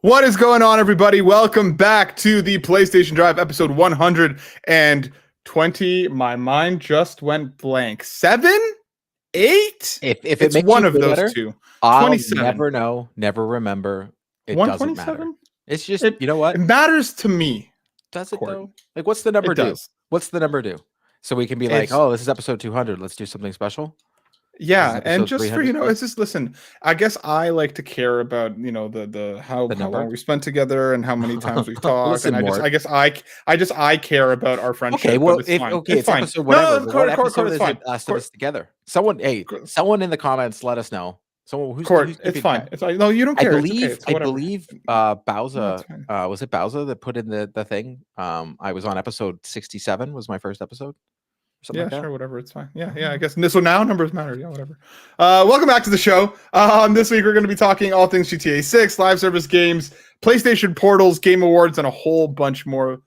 What is going on, everybody? Welcome back to the PlayStation Drive, episode 120. My mind just went blank. 7? 8? If it's it makes one you of feel those better, two. I'll 27. never know, never remember. It doesn't matter. 127? It's just, It, you know what? It matters to me. Does it Court. though? Like, what's the number It do? does. What's the number do? So we can be like, oh, this is episode 200. Let's do something special. Yeah, and just for, special? it's just, listen, I guess I like to care about, the how long we spent together and how many times we've talked. Listen, and I care about our friendship. Okay, well, it's fine. It's fine. Episode whatever. What episode is fine. it last of us together? Someone in the comments, let us know. Someone who's it's fine. It's like, no, you don't care. I believe Bowsah, was it Bowsah that put in the thing? I was on episode 67 was my first episode. Yeah, sure, whatever. It's fine. Yeah, I guess. So now numbers matter. Yeah, whatever. Welcome back to the show. This week we're going to be talking all things GTA6, live service games, PlayStation Portals, Game Awards, and a whole bunch more.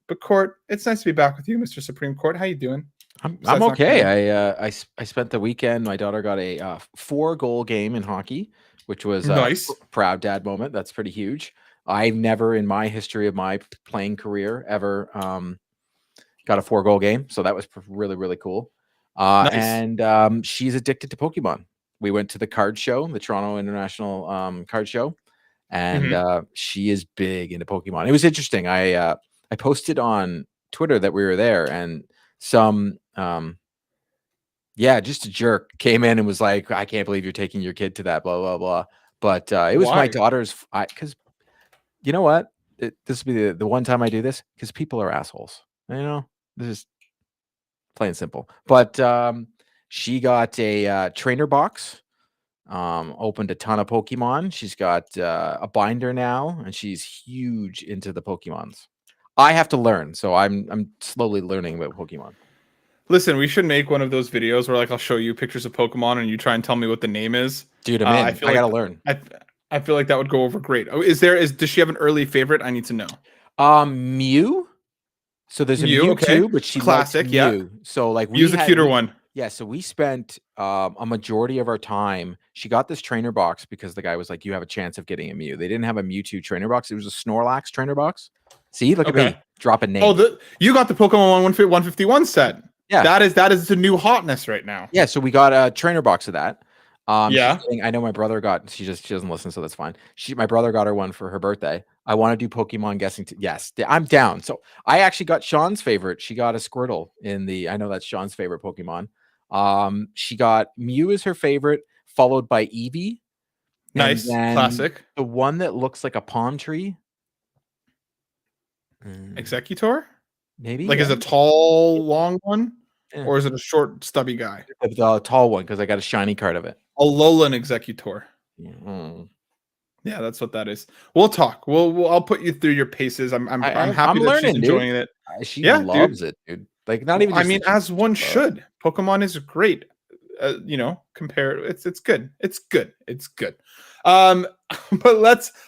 But Court, it's nice to be back with you, Mr. Supreme Court. How you doing? I'm okay. I spent the weekend. My daughter got a 4-goal game in hockey, which was nice. A proud dad moment. That's pretty huge. I've never in my history of my playing career ever got a 4-goal game, so that was really, really cool. Nice. And she's addicted to Pokemon. We went to the card show, the Toronto International card show, and she is big into Pokemon. It was interesting. I posted on Twitter that we were there, and some just a jerk came in and was like, I can't believe you're taking your kid to that, blah blah blah. But it was my daughter's, because you know what, this will be the one time I do this, because people are assholes. This is plain and simple. But she got a trainer box, opened a ton of Pokemon. She's got a binder now, and she's huge into the Pokemons. I have to learn, so I'm slowly learning about Pokemon. Listen, we should make one of those videos where I'll show you pictures of Pokemon and you try and tell me what the name is. Dude, I gotta learn. I feel like that would go over great. Oh, does she have an early favorite? I need to know. Mew. So there's a Mewtwo, but she classic, likes Mew. So Mew's the cuter one. Yeah, so we spent a majority of our time. She got this trainer box because the guy was like, you have a chance of getting a Mew. They didn't have a Mewtwo trainer box. It was a Snorlax trainer box. See, look at me dropping names. Oh, you got the Pokemon 151 set. Yeah, that is the new hotness right now. Yeah, so we got a trainer box of that. Yeah, I know my brother got. She doesn't listen, so that's fine. My brother got her one for her birthday. I want to do Pokemon guessing. Yes, I'm down. So I actually got Sean's favorite. She got a Squirtle in the. I know that's Sean's favorite Pokemon. She got Mew as her favorite, followed by Eevee. Nice, classic. The one that looks like a palm tree. Executor? Maybe. Is it a tall, long one? Yeah. Or is it a short, stubby guy? The tall one, because I got a shiny card of it. Alolan Executor. Mm-hmm. Yeah, that's what that is. We'll talk. I'll put you through your paces. I'm happy that she's enjoying it. She loves it, dude. Not even. I mean, as one should. Pokemon is great. Compare. It's good. It's good. It's good. But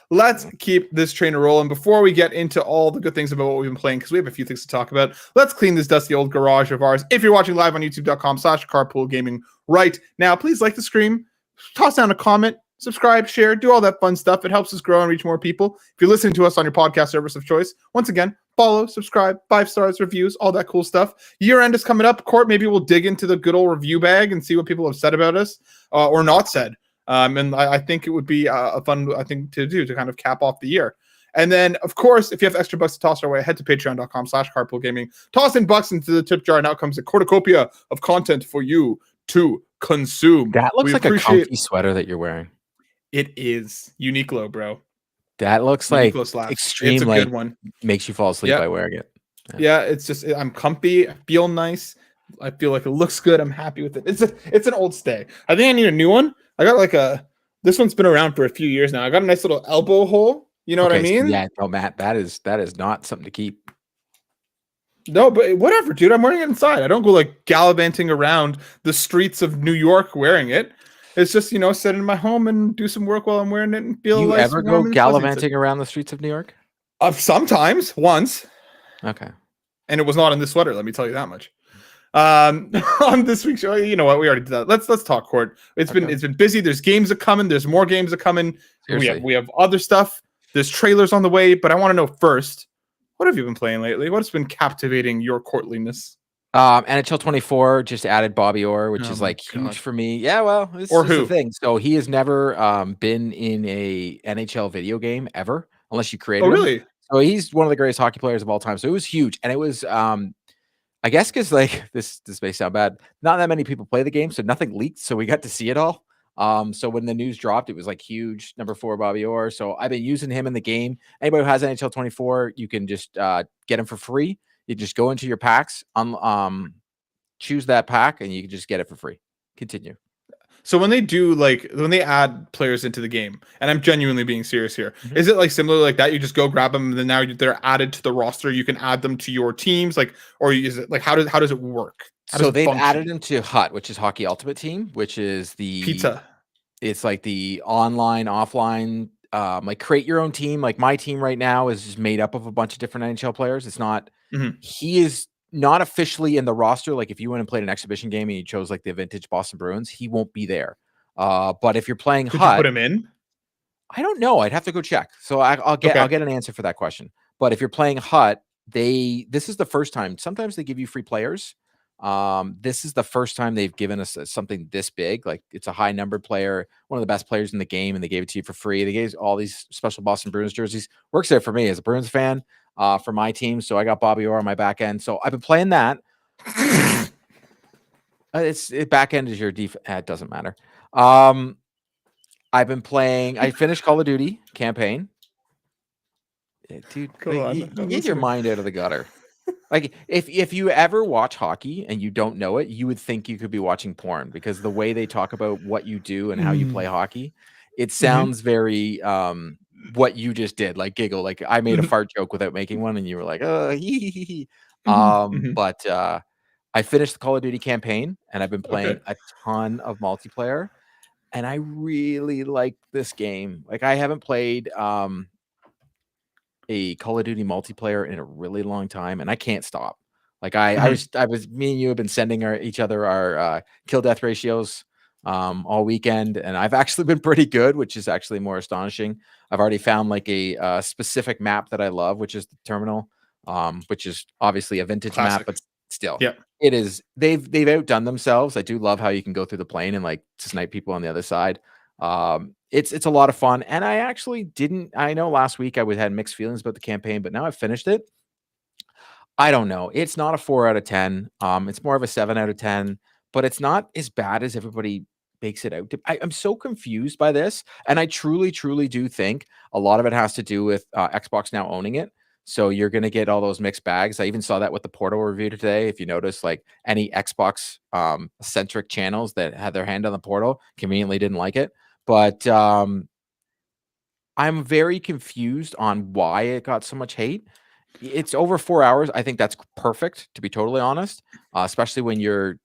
let's keep this train rolling. Before we get into all the good things about what we've been playing, because we have a few things to talk about, let's clean this dusty old garage of ours. If you're watching live on youtube.com/Carpool Gaming right now, please like the stream, toss down a comment, subscribe, share, do all that fun stuff. It helps us grow and reach more people. If you're listening to us on your podcast service of choice, once again, follow, subscribe, 5 stars, reviews, all that cool stuff. Year end is coming up. Court, maybe we'll dig into the good old review bag and see what people have said about us or not said. And I think it would be a fun thing to do to kind of cap off the year. And then, of course, if you have extra bucks to toss our way, head to patreon.com/Carpool Gaming. Toss in bucks into the tip jar, and out comes a cornucopia of content for you to consume. That looks like a comfy sweater that you're wearing. It is Uniqlo, bro. That looks like extreme. It's a good one. Makes you fall asleep by wearing it. Yeah, it's just I'm comfy. I feel nice. I feel like it looks good. I'm happy with it. It's an old stay. I think I need a new one. I got this one's been around for a few years now. I got a nice little elbow hole. You know what I mean? So yeah, no, Matt, that is not something to keep. No, but whatever, dude. I'm wearing it inside. I don't go gallivanting around the streets of New York wearing it. It's just, sit in my home and do some work while I'm wearing it and feel like. You ever go gallivanting around the streets of New York? Sometimes, once. Okay. And it was not in this sweater, let me tell you that much. On this week's show, you know what? We already did that. Let's talk, Court. It's been busy. There's games coming. There's more games coming. We have other stuff. There's trailers on the way, but I want to know first, what have you been playing lately? What has been captivating your courtliness? NHL 24 just added Bobby Orr, which is like huge for me. Yeah, well, it's or just who? the thing. So he has never been in a NHL video game ever, unless you created Oh, him. really? So he's one of the greatest hockey players of all time. So it was huge, and it was I guess because like this may sound bad. Not that many people play the game, so nothing leaked. So we got to see it all. So when the news dropped, it was like huge. Number 4, Bobby Orr. So I've been using him in the game. Anybody who has NHL 24, you can just get him for free. You just go into your packs, choose that pack, and you can just get it for free. Continue. So when they do when they add players into the game, and I'm genuinely being serious here, is it like similar like that? You just go grab them, and then now they're added to the roster. You can add them to your teams, or is it like how does it work? So they've added them to HUT, which is Hockey Ultimate Team, which is the pizza. It's like the online, offline, like create your own team. Like my team right now is just made up of a bunch of different NHL players. It's not. He is not officially in the roster. Like if you went and played an exhibition game and you chose like the vintage Boston Bruins, he won't be there. But if you're playing Could HUT, you put him in? I don't know. I'd have to go check. So I'll get an answer for that question. But if you're playing HUT, this is the first time. Sometimes they give you free players. This is the first time they've given us something this big. Like it's a high numbered player, one of the best players in the game, and they gave it to you for free. They gave all these special Boston Bruins jerseys. Works there for me as a Bruins fan for my team. So I got Bobby Orr on my back end. So I've been playing that. Back end is your defense. It doesn't matter. I've been playing. I finished Call of Duty campaign. Dude, get your mind out of the gutter. Like if you ever watch hockey and you don't know it, you would think you could be watching porn because the way they talk about what you do and how you play hockey, it sounds very what you just did, like giggle. Like I made a fart joke without making one, and you were like, oh, But I finished the Call of Duty campaign, and I've been playing a ton of multiplayer, and I really like this game. Like I haven't played a Call of Duty multiplayer in a really long time, and I can't stop. Like I was me and you have been sending each other our kill death ratios all weekend, and I've actually been pretty good, which is actually more astonishing. I've already found like a specific map that I love, which is the terminal, which is obviously a vintage map, but still, it is they've outdone themselves. I do love how you can go through the plane and like snipe people on the other side. It's a lot of fun, and I actually I know last week I had mixed feelings about the campaign, but now I've finished it. I don't know. It's not a 4 out of 10. It's more of a 7 out of 10, but it's not as bad as everybody makes it out. I'm so confused by this, and I truly, truly do think a lot of it has to do with Xbox now owning it. So you're going to get all those mixed bags. I even saw that with the Portal review today. If you notice, like any Xbox centric channels that had their hand on the Portal conveniently didn't like it. But I'm very confused on why it got so much hate. It's over 4 hours. I think that's perfect, to be totally honest, especially when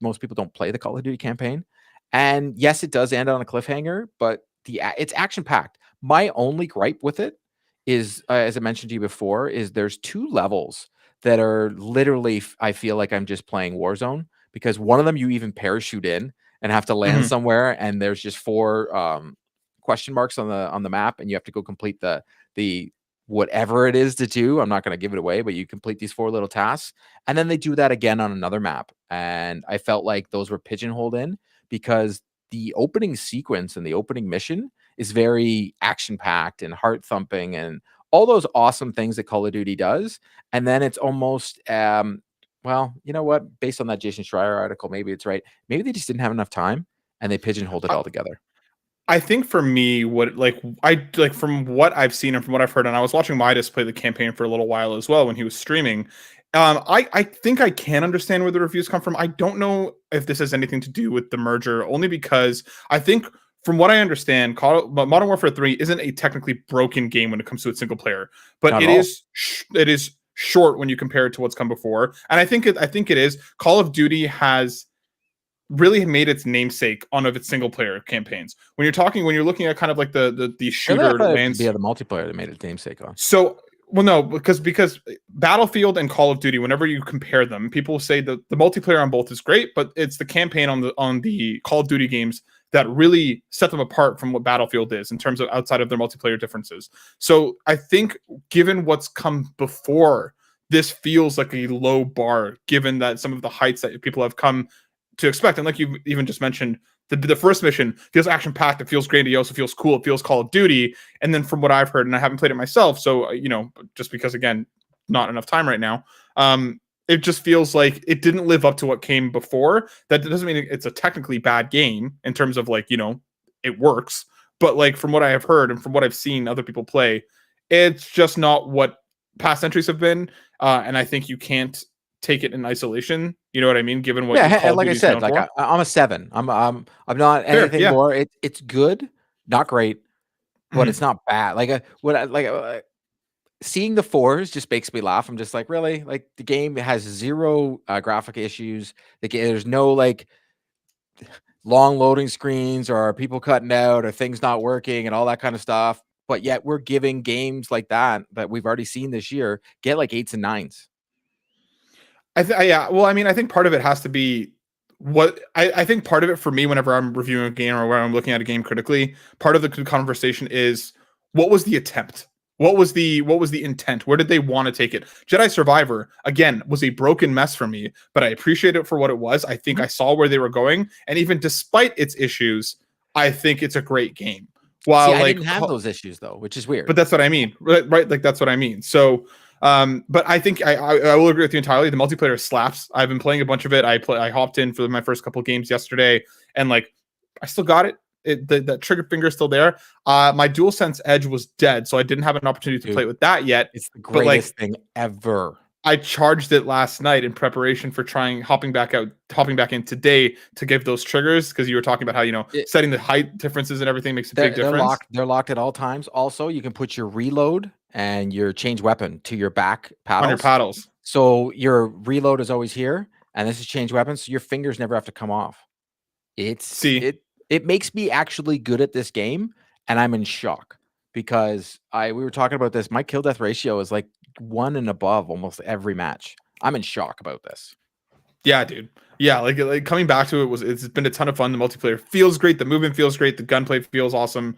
most people don't play the Call of Duty campaign. And yes, it does end on a cliffhanger, but it's action packed. My only gripe with it is, as I mentioned to you before, is there's 2 levels that are literally, I feel like I'm just playing Warzone, because one of them you even parachute in and have to land somewhere, and there's just 4 question marks on the map, and you have to go complete the whatever it is to do. I'm not going to give it away, but you complete these 4 little tasks, and then they do that again on another map. And I felt like those were pigeonholed in because the opening sequence and the opening mission is very action packed and heart thumping and all those awesome things that Call of Duty does. And then it's almost well, you know what? Based on that Jason Schreier article, maybe it's right. Maybe they just didn't have enough time and they pigeonholed it all together. I think for me, from what I've seen and from what I've heard, and I was watching Midas play the campaign for a little while as well when he was streaming. I think I can understand where the reviews come from. I don't know if this has anything to do with the merger, only because I think from what I understand, Modern Warfare 3 isn't a technically broken game when it comes to its single player, but it is short when you compare it to what's come before. And I think it is. Call of Duty has really made its namesake on of its single player campaigns. When you're looking at kind of like the shooter lands, the multiplayer that made its namesake on. So, well, no, because Battlefield and Call of Duty, whenever you compare them, people say that the multiplayer on both is great, but it's the campaign on the Call of Duty games that really set them apart from what Battlefield is in terms of outside of their multiplayer differences. So I think given what's come before, this feels like a low bar, given that some of the heights that people have come to expect. And like you even just mentioned, the first mission feels action-packed, it feels grandiose, it feels cool, it feels Call of Duty. And then from what I've heard, and I haven't played it myself, so, just because, again, not enough time right now, it just feels like it didn't live up to what came before. That doesn't mean it's a technically bad game in terms of, like, it works. But, like, from what I have heard and from what I've seen other people play, it's just not what past entries have been. And I think you can't take it in isolation. You know what I mean? Given what Call like I said, like I'm a 7. I'm not anything more. It's good, not great, but it's not bad. Like seeing the 4s just makes me laugh. I'm just like, really? Like, the game has 0 graphic issues. There's no like long loading screens or people cutting out or things not working and all that kind of stuff. But yet we're giving games like that we've already seen this year get like 8s and 9s. Well, I mean, I think part of it has to be what I think part of it for me, whenever I'm reviewing a game or when I'm looking at a game critically, part of the conversation is what was the attempt? What was the intent? Where did they want to take it? Jedi Survivor, again, was a broken mess for me, but I appreciate it for what it was. I think I saw where they were going. And even despite its issues, I think it's a great game. While I didn't have those issues though, which is weird. But that's what I mean. Right? Like, that's what I mean. So but I think I will agree with you entirely. The multiplayer slaps. I've been playing a bunch of it. I hopped in for my first couple of games yesterday, and like I still got it. The trigger finger is still there. My DualSense Edge was dead, so I didn't have an opportunity to play with that yet. It's the greatest thing ever. I charged it last night in preparation for hopping back in today to give those triggers, because you were talking about how setting the height differences and everything makes a big difference. They're locked at all times. Also, you can put your reload and your change weapon to your back paddles. On your paddles. So your reload is always here, and this is change weapon, so your fingers never have to come off. It makes me actually good at this game, and I'm in shock because we were talking about this. My kill death ratio is like 1 and above almost every match. I'm in shock about this. Yeah, dude. Yeah, like coming back to it's been a ton of fun. The multiplayer feels great. The movement feels great. The gunplay feels awesome.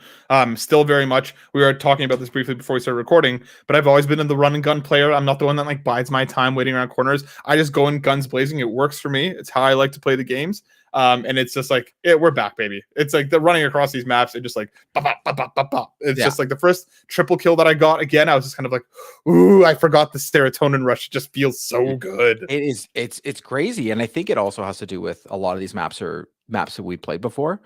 Still very much. We were talking about this briefly before we started recording, but I've always been in the run and gun player. I'm not the one that like bides my time waiting around corners. I just go in guns blazing. It works for me. It's how I like to play the games. And it's just like, we're back, baby. It's like the running across these maps. It just like, it's just like the first triple kill that I got. Again, I was just kind of like, ooh, I forgot the serotonin rush. It just feels so good. It is. It's crazy. And I think it also has to do with a lot of these maps are maps that we played before.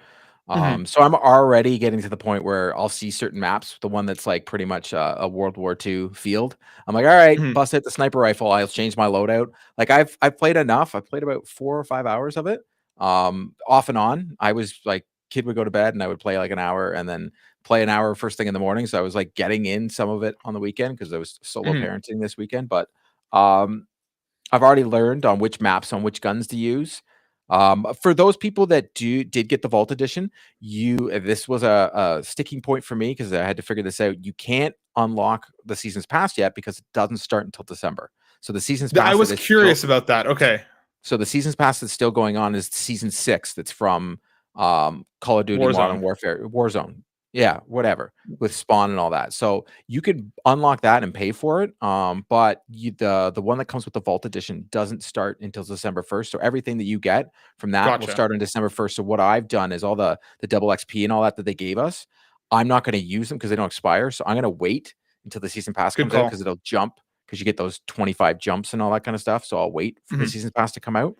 So I'm already getting to the point where I'll see certain maps, the one that's like pretty much a World War II field. I'm like, all right, bust it, the sniper rifle. I'll change my loadout. Like I've played enough. I've played about 4 or 5 hours of it. Off and on. I was like, kid would go to bed and I would play like an hour and then play an hour first thing in the morning. So I was like getting in some of it on the weekend because I was solo parenting this weekend. But I've already learned on which maps, on which guns to use. For those people that did get the Vault Edition, this was a sticking point for me because I had to figure this out. You can't unlock the Seasons Pass yet because it doesn't start until December. So the Seasons Pass. I was curious about that. Okay. So the Seasons Pass that's still going on is Season 6. That's from Call of Duty Modern Warfare, Warzone. Yeah, whatever, with Spawn and all that. So you could unlock that and pay for it. But the one that comes with the Vault Edition doesn't start until December 1st. So everything that you get from that will start on December 1st. So what I've done is all the double XP and all that they gave us, I'm not going to use them because they don't expire. So I'm going to wait until the Season Pass comes out because it'll jump. Because you get those 25 jumps and all that kind of stuff. So I'll wait for the Season Pass to come out.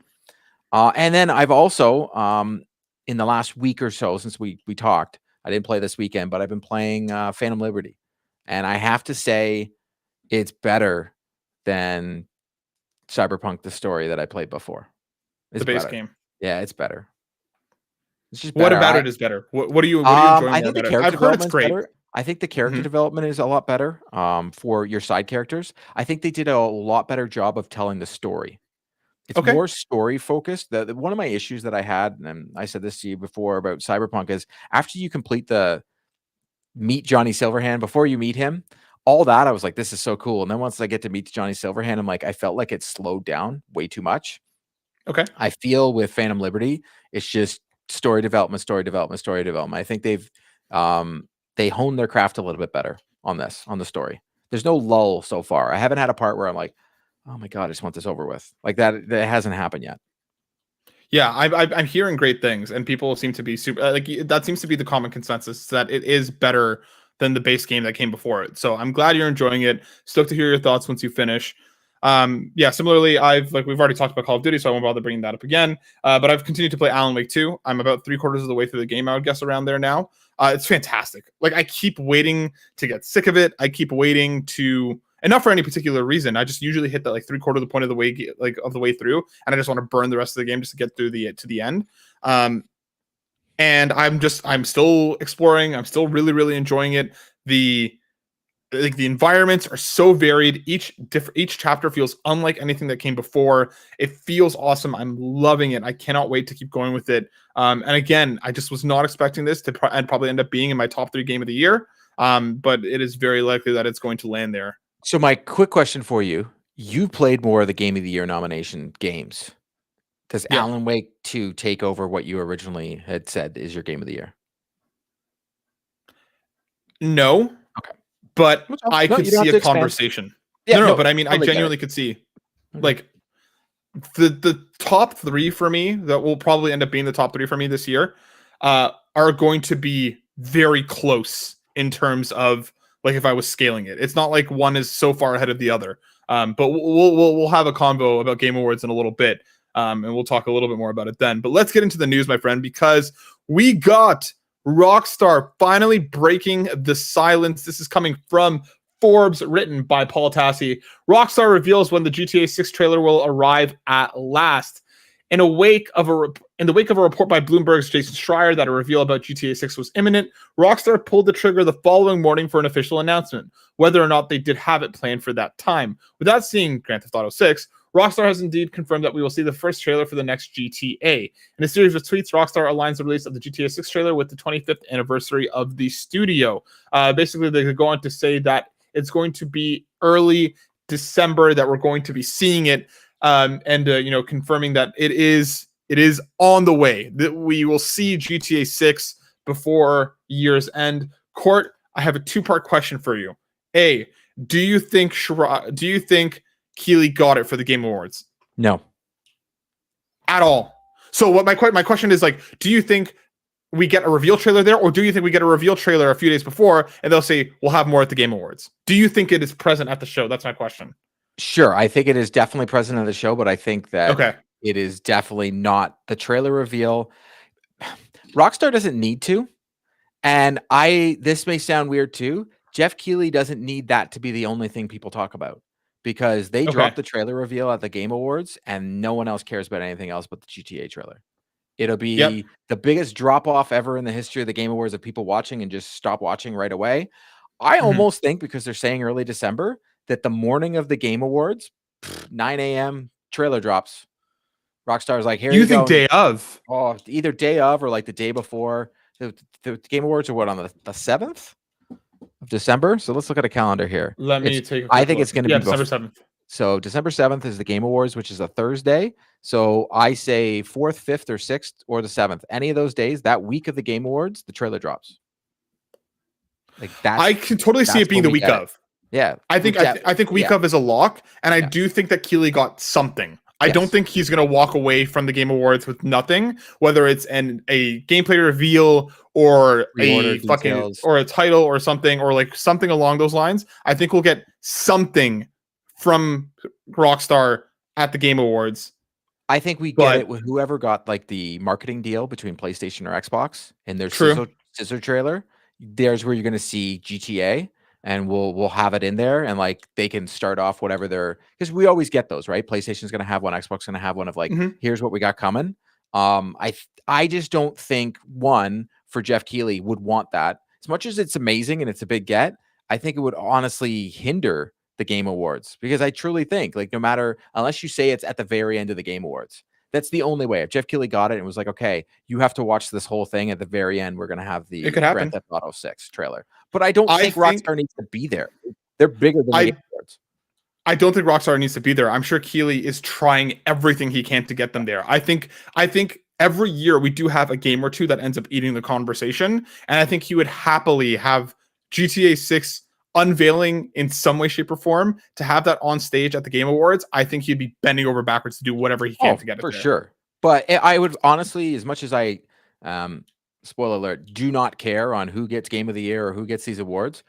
And then I've also, in the last week or so since we talked, I didn't play this weekend, but I've been playing Phantom Liberty. And I have to say it's better than Cyberpunk, the story that I played before. It's the base game. Yeah, it's better. It's just better. What about it is better? What are you enjoying I think the character development's great. I think the character development is a lot better for your side characters. I think they did a lot better job of telling the story. It's more story focused. One of my issues that I had, and I said this to you before about Cyberpunk, is after you complete the meet Johnny Silverhand, before you meet him, all that, I was like, this is so cool. And then once I get to meet Johnny Silverhand, I'm like, I felt like it slowed down way too much. Okay. I feel with Phantom Liberty, it's just story development. I think they honed their craft a little bit better on the story. There's no lull so far. I haven't had a part where I'm like, oh my God, I just want this over with. Like that hasn't happened yet. Yeah, I'm hearing great things, and people seem to be super like that. Seems to be the common consensus that it is better than the base game that came before it. So I'm glad you're enjoying it. Stoked to hear your thoughts once you finish. Yeah, similarly, we've already talked about Call of Duty, so I won't bother bringing that up again. But I've continued to play Alan Wake 2. I'm about 3/4 of the way through the game, I would guess, around there now. It's fantastic. Like, I keep waiting to get sick of it. I keep waiting to, and not for any particular reason. I just usually hit that like 3/4 of the point of the way, like of the way through, and I just want to burn the rest of the game just to get through to the end. And I'm still exploring. I'm still really, really enjoying it. The environments are so varied. Each chapter feels unlike anything that came before. It feels awesome. I'm loving it. I cannot wait to keep going with it. And again, I just was not expecting this to probably end up being in my top 3 game of the year. But it is very likely that it's going to land there. So my quick question for you: you played more of the Game of the Year nomination games. Does Alan Wake 2 take over what you originally had said is your Game of the Year? No. Okay. But I could see a conversation. Yeah, no, but I mean, I genuinely could see, like, the top 3 for me that will probably end up being the top 3 for me this year are going to be very close in terms of, like, if I was scaling it. It's not like one is so far ahead of the other. But we'll have a convo about Game Awards in a little bit, and we'll talk a little bit more about it then. But let's get into the news, my friend, because we got Rockstar finally breaking the silence. This is coming from Forbes, written by Paul Tassi. Rockstar reveals when the GTA 6 trailer will arrive at last. In the wake of a report by Bloomberg's Jason Schreier that a reveal about GTA 6 was imminent, Rockstar pulled the trigger the following morning for an official announcement, whether or not they did have it planned for that time. Without seeing Grand Theft Auto 6, Rockstar has indeed confirmed that we will see the first trailer for the next GTA. In a series of tweets, Rockstar aligns the release of the GTA 6 trailer with the 25th anniversary of the studio. Basically, they go on to say that it's going to be early December that we're going to be seeing it, and confirming that it is on the way, that we will see GTA 6 before year's end. Court, I have a 2-part question for you. A, do you think Keighley got it for the Game Awards? No. At all. So what my question is, like, do you think we get a reveal trailer there, or do you think we get a reveal trailer a few days before and they'll say we'll have more at the Game Awards? Do you think it is present at the show? That's my question. Sure, I think it is definitely present at the show, but I think that it is definitely not the trailer reveal. Rockstar doesn't need to, and this may sound weird too. Jeff Keighley doesn't need that to be the only thing people talk about, because they dropped the trailer reveal at the Game Awards and no one else cares about anything else but the GTA trailer. It'll be the biggest drop off ever in the history of the Game Awards of people watching and just stop watching right away. I almost think, because they're saying early December, that the morning of the Game Awards, 9 a.m. trailer drops. Rockstar's like, here you go. You think day of? Oh, either day of or like the day before. The Game Awards are what, on the 7th of December? So let's look at a calendar here. Let me take a quick I think look. it's going to be December 7th. So December 7th is the Game Awards, which is a Thursday. So I say 4th, 5th, or 6th, or the 7th. Any of those days, that week of the Game Awards, the trailer drops. Like that. I can totally see it being the week of. Yeah, I think week of is a lock, and I do think that Keighley got something. I don't think he's going to walk away from the Game Awards with nothing, whether it's a gameplay reveal or a title or something, or like something along those lines. I think we'll get something from Rockstar at the Game Awards. I think we get it with whoever got like the marketing deal between PlayStation or Xbox and their scissor trailer. There's where you're going to see GTA. And we'll have it in there, and like they can start off whatever because we always get those, right? PlayStation's gonna have one, Xbox gonna have one of like, here's what we got coming. I just don't think one for Jeff Keighley would want that. As much as it's amazing and it's a big get, I think it would honestly hinder the Game Awards, because I truly think, like, unless you say it's at the very end of the Game Awards, that's the only way. If Jeff Keighley got it and was like, okay, you have to watch this whole thing at the very end, we're going to have the Grand Theft Auto 6 trailer. But I don't think Rockstar needs to be there. They're bigger than the Game Awards. I don't think Rockstar needs to be there. I'm sure Keighley is trying everything he can to get them there. I think every year we do have a game or two that ends up eating the conversation. And I think he would happily have GTA 6 unveiling in some way, shape, or form to have that on stage at the Game Awards. I think he'd be bending over backwards to do whatever he can to get it for there. sure. But I would honestly, as much as I, spoiler alert, do not care on who gets Game of the Year or who gets these awards.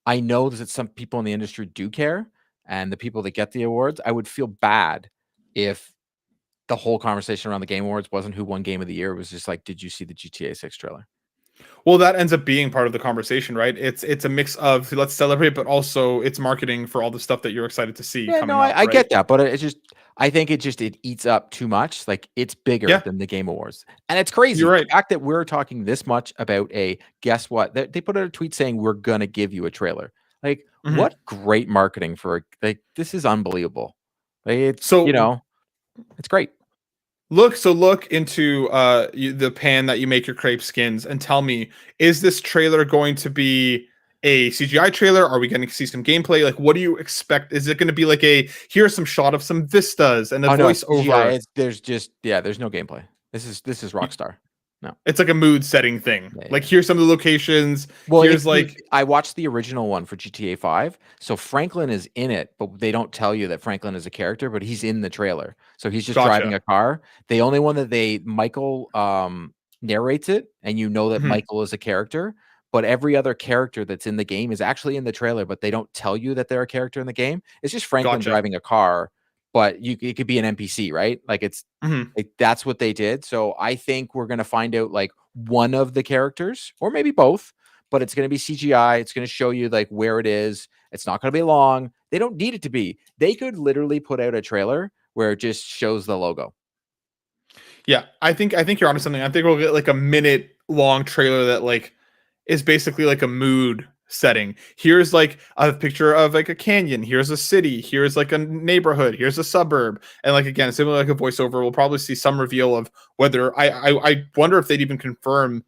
I know that some people in the industry do care, and the people that get the awards, I would feel bad if the whole conversation around the Game Awards wasn't who won Game of the Year. It was just like, did you see the GTA 6 trailer? Well, that ends up being part of the conversation, right? It's a mix of let's celebrate, but also it's marketing for all the stuff that you're excited to see. Yeah, no, I get that, but it's just, I think it eats up too much. Like, it's bigger than the Game Awards, and it's crazy. You're right. The fact that we're talking this much about guess what? They put out a tweet saying we're gonna give you a trailer. Like, what great marketing for this is unbelievable. Like, it's it's great. Look into the pan that you make your crepe skins and tell me, is this trailer going to be a CGI trailer? Are we going to see some gameplay? Like, what do you expect? Is it going to be like here's some shot of some vistas and a voiceover? Yeah, there's no gameplay. This is Rockstar. No, it's like a mood setting thing. Yeah. Like, here's some of the locations. Well, I watched the original one for GTA 5. So Franklin is in it, but they don't tell you that Franklin is a character, but he's in the trailer. So he's just driving a car. The only one that Michael narrates it, and that Michael is a character, but every other character that's in the game is actually in the trailer, but they don't tell you that they're a character in the game. It's just Franklin driving a car, but it could be an NPC, right? Like, it's that's what they did. So I think we're going to find out like one of the characters, or maybe both, but it's going to be CGI. It's going to show you like where it is. It's not going to be long. They don't need it to be. They could literally put out a trailer where it just shows the logo. Yeah, I think you're onto something. I think we'll get like a minute long trailer that like is basically like a mood setting. Here's like a picture of like a canyon. Here's a city. Here's like a neighborhood. Here's a suburb. And like, again, similar like a voiceover, we'll probably see some reveal of whether I wonder if they'd even confirm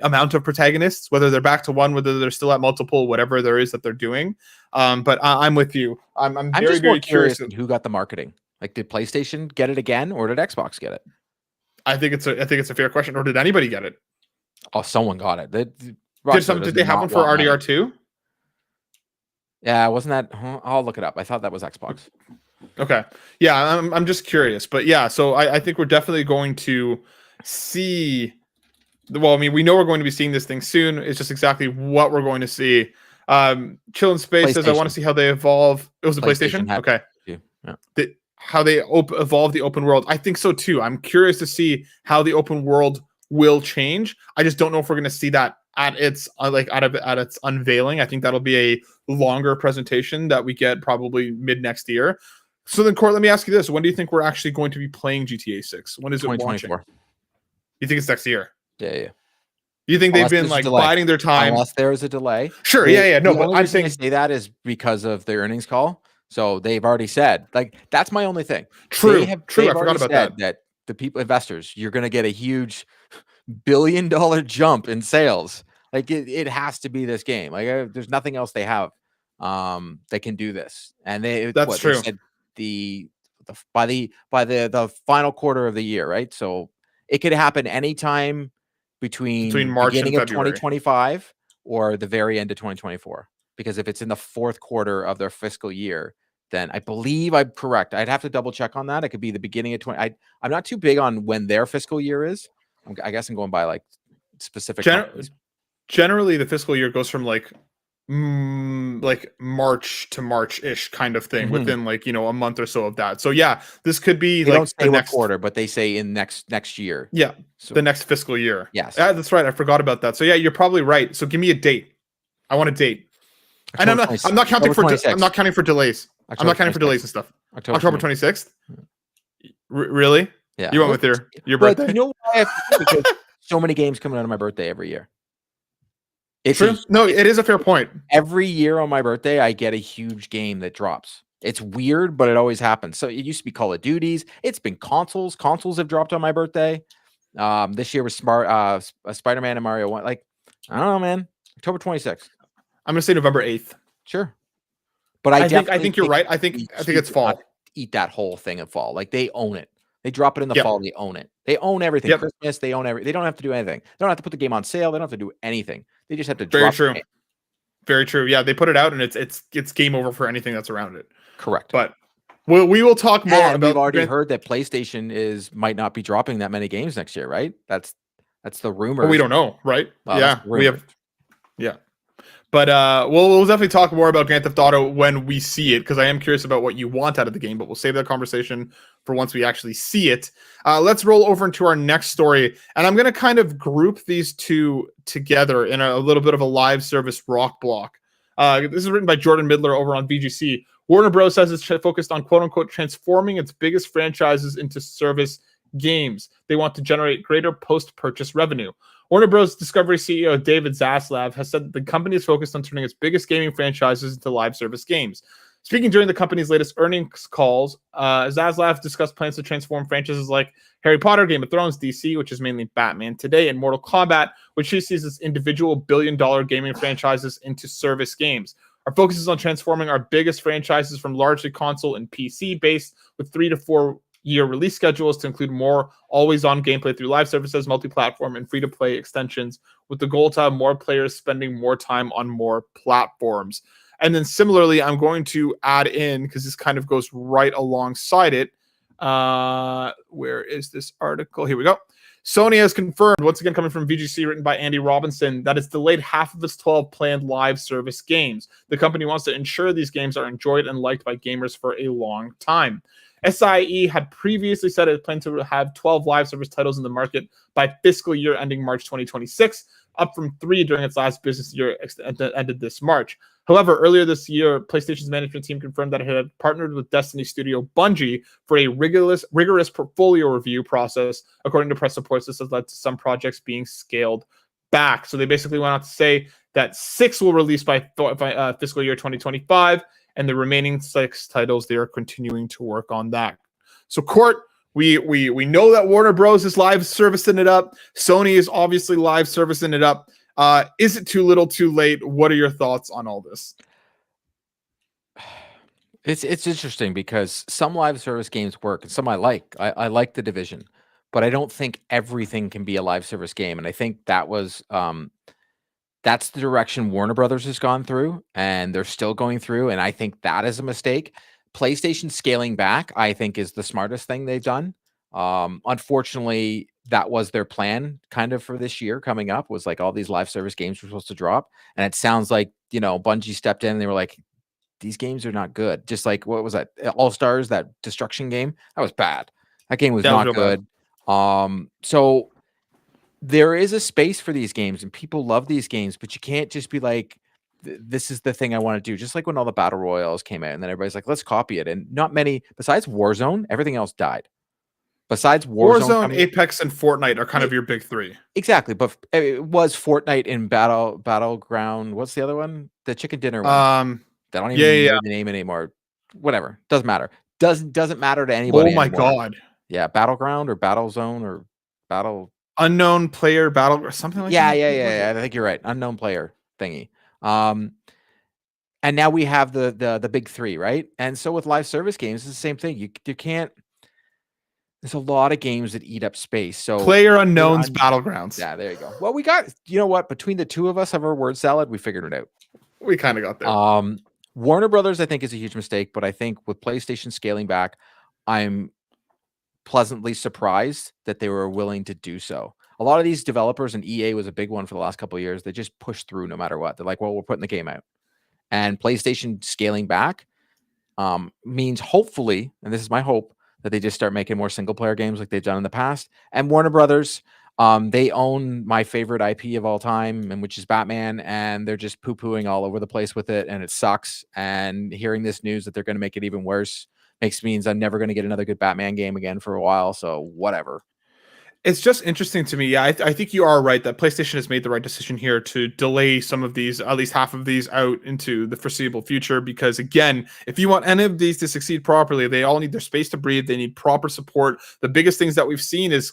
amount of protagonists, whether they're back to one, whether they're still at multiple, whatever there is that they're doing. But I'm with you. I'm very, just very curious who got the marketing. Like, did PlayStation get it again, or did Xbox get it? I think it's a fair question. Or did anybody get it? Oh, someone got it. Did they have one for RDR2? Yeah, wasn't that? I'll look it up. I thought that was Xbox. Okay. Yeah, I'm just curious. But yeah, so I think we're definitely going to see. Well, I mean, we know we're going to be seeing this thing soon. It's just exactly what we're going to see. Chill in Space says, I want to see how they evolve. It was a PlayStation? Okay. Yeah. How they evolve the open world. I think so too. I'm curious to see how the open world will change. I just don't know if we're going to see that at its unveiling. I think that'll be a longer presentation that we get probably mid next year. So then, Court, let me ask you this: when do you think we're actually going to be playing GTA 6? When is it launching? You think it's next year? Yeah. You think they've been like biding their time? Unless there is a delay. Sure. Yeah. No, but I'm saying I say that is because of their earnings call. So they've already said, like, that's my only thing. True. I forgot about that the investors, you're going to get a huge $1 billion jump in sales. Like, it has to be this game. Like, there's nothing else they have that can do this. And that's true. They said by the final quarter of the year, right? So it could happen anytime between March beginning and of 2025 or the very end of 2024. Because if it's in the fourth quarter of their fiscal year, then I believe I'm correct. I'd have to double check on that. It could be the beginning of I'm not too big on when their fiscal year is. I guess I'm going by like specific. Generally, the fiscal year goes from like March to March-ish kind of thing within like, a month or so of that. So yeah, this could be they like don't say the next quarter, but they say in next year. Yeah, so, the next fiscal year. Yes, that's right. I forgot about that. So yeah, you're probably right. So give me a date. I want a date. And I'm not counting for delays. I'm not counting for delays and stuff. October 26th. Really? Yeah. You went with your birthday. You know why? Because so many games coming out on my birthday every year. It's true. No, it is a fair point. Every year on my birthday, I get a huge game that drops. It's weird, but it always happens. So it used to be Call of Duties. It's been consoles. Consoles have dropped on my birthday. This year was Spider-Man and Mario 1. Like, I don't know, man. October 26th. I'm gonna say November 8th. Sure, but I think you're right. I think it's fall. Eat that whole thing of fall. Like, they own it. They drop it in the fall. They own it. They own everything. Yep. Christmas, they own everything. They don't have to do anything. They don't have to put the game on sale. They don't have to do anything. They just have to Very drop true. it. Very true. Yeah, they put it out and it's game over for anything that's around it. Correct. But we will talk more about. We've already heard that PlayStation might not be dropping that many games next year, right? That's the rumor. Well, we don't know, right? Well, we have. Yeah. But we'll definitely talk more about Grand Theft Auto when we see it, because I am curious about what you want out of the game, but we'll save that conversation for once we actually see it. Let's roll over into our next story, and I'm going to kind of group these two together in a little bit of a live service rock block. This is written by Jordan Midler over on VGC. Warner Bros. Says it's focused on quote-unquote transforming its biggest franchises into service games. They want to generate greater post-purchase revenue. Warner Bros. Discovery CEO David Zaslav has said that the company is focused on turning its biggest gaming franchises into live service games. Speaking during the company's latest earnings calls, Zaslav discussed plans to transform franchises like Harry Potter, Game of Thrones, DC, which is mainly Batman today, and Mortal Kombat, which he sees as individual billion-dollar gaming franchises, into service games. Our focus is on transforming our biggest franchises from largely console and PC-based with 3 to 4 year release schedules to include more always-on gameplay through live services, multi-platform, and free-to-play extensions, with the goal to have more players spending more time on more platforms. And then similarly, I'm going to add in, because this kind of goes right alongside it. Where is this article? Here we go. Sony has confirmed, once again coming from VGC, written by Andy Robinson, that it's delayed half of its 12 planned live service games. The company wants to ensure these games are enjoyed and liked by gamers for a long time. SIE had previously said it planned to have 12 live service titles in the market by fiscal year ending March 2026, up from 3 during its last business year ended this March. However, earlier this year, PlayStation's management team confirmed that it had partnered with Destiny studio Bungie for a rigorous portfolio review process. According to press reports, this has led to some projects being scaled back. So they basically went on to say that 6 will release by fiscal year 2025, and the remaining 6 titles, they are continuing to work on that. So, Court, we know that Warner Bros. Is live servicing it up. Sony is obviously live servicing it up. Is it too little, too late? What are your thoughts on all this? It's interesting because some live service games work and some I like. I like The Division, but I don't think everything can be a live service game. And I think that was that's the direction Warner Brothers has gone through, and they're still going through. And I think that is a mistake. PlayStation scaling back, I think, is the smartest thing they've done. Unfortunately, that was their plan kind of for this year coming up, was like all these live service games were supposed to drop. And it sounds like, Bungie stepped in and they were like, these games are not good. Just like, what was that? All-Stars, that destruction game? That was bad. That game was not good. So there is a space for these games and people love these games, but you can't just be like, this is the thing I want to do. Just like when all the battle royales came out and then everybody's like, let's copy it. And not many, besides Warzone, everything else died. Besides Warzone, Apex, and Fortnite are kind of your big 3. Exactly. But it was Fortnite in Battleground. What's the other one? The chicken dinner one. That don't even know the name anymore. Whatever. Doesn't matter. Doesn't matter to anybody. Oh my God. Yeah. Battleground or Battlezone or Battle. Unknown player battle or something like that. Yeah. I think you're right. Unknown player thingy. And now we have the big 3, right? And so with live service games, it's the same thing. You can't. There's a lot of games that eat up space. So Player Unknown's Battlegrounds. Yeah, there you go. Well, we got, you know what? Between the two of us of our word salad, we figured it out. We kind of got there. Warner Brothers, I think, is a huge mistake, but I think with PlayStation scaling back, I'm pleasantly surprised that they were willing to do so. A lot of these developers, and EA was a big one for the last couple of years, they just push through no matter what. They're like, well, we're putting the game out. And PlayStation scaling back means hopefully, and this is my hope, that they just start making more single player games like they've done in the past. And Warner Brothers, they own my favorite IP of all time, and which is Batman, and they're just poo-pooing all over the place with it, and it sucks. And hearing this news that they're going to make it even worse means I'm never going to get another good Batman game again for a while. So whatever. It's just interesting to me. Yeah, I think you are right that PlayStation has made the right decision here to delay some of these, at least half of these, out into the foreseeable future. Because again, if you want any of these to succeed properly, they all need their space to breathe. They need proper support. The biggest things that we've seen is,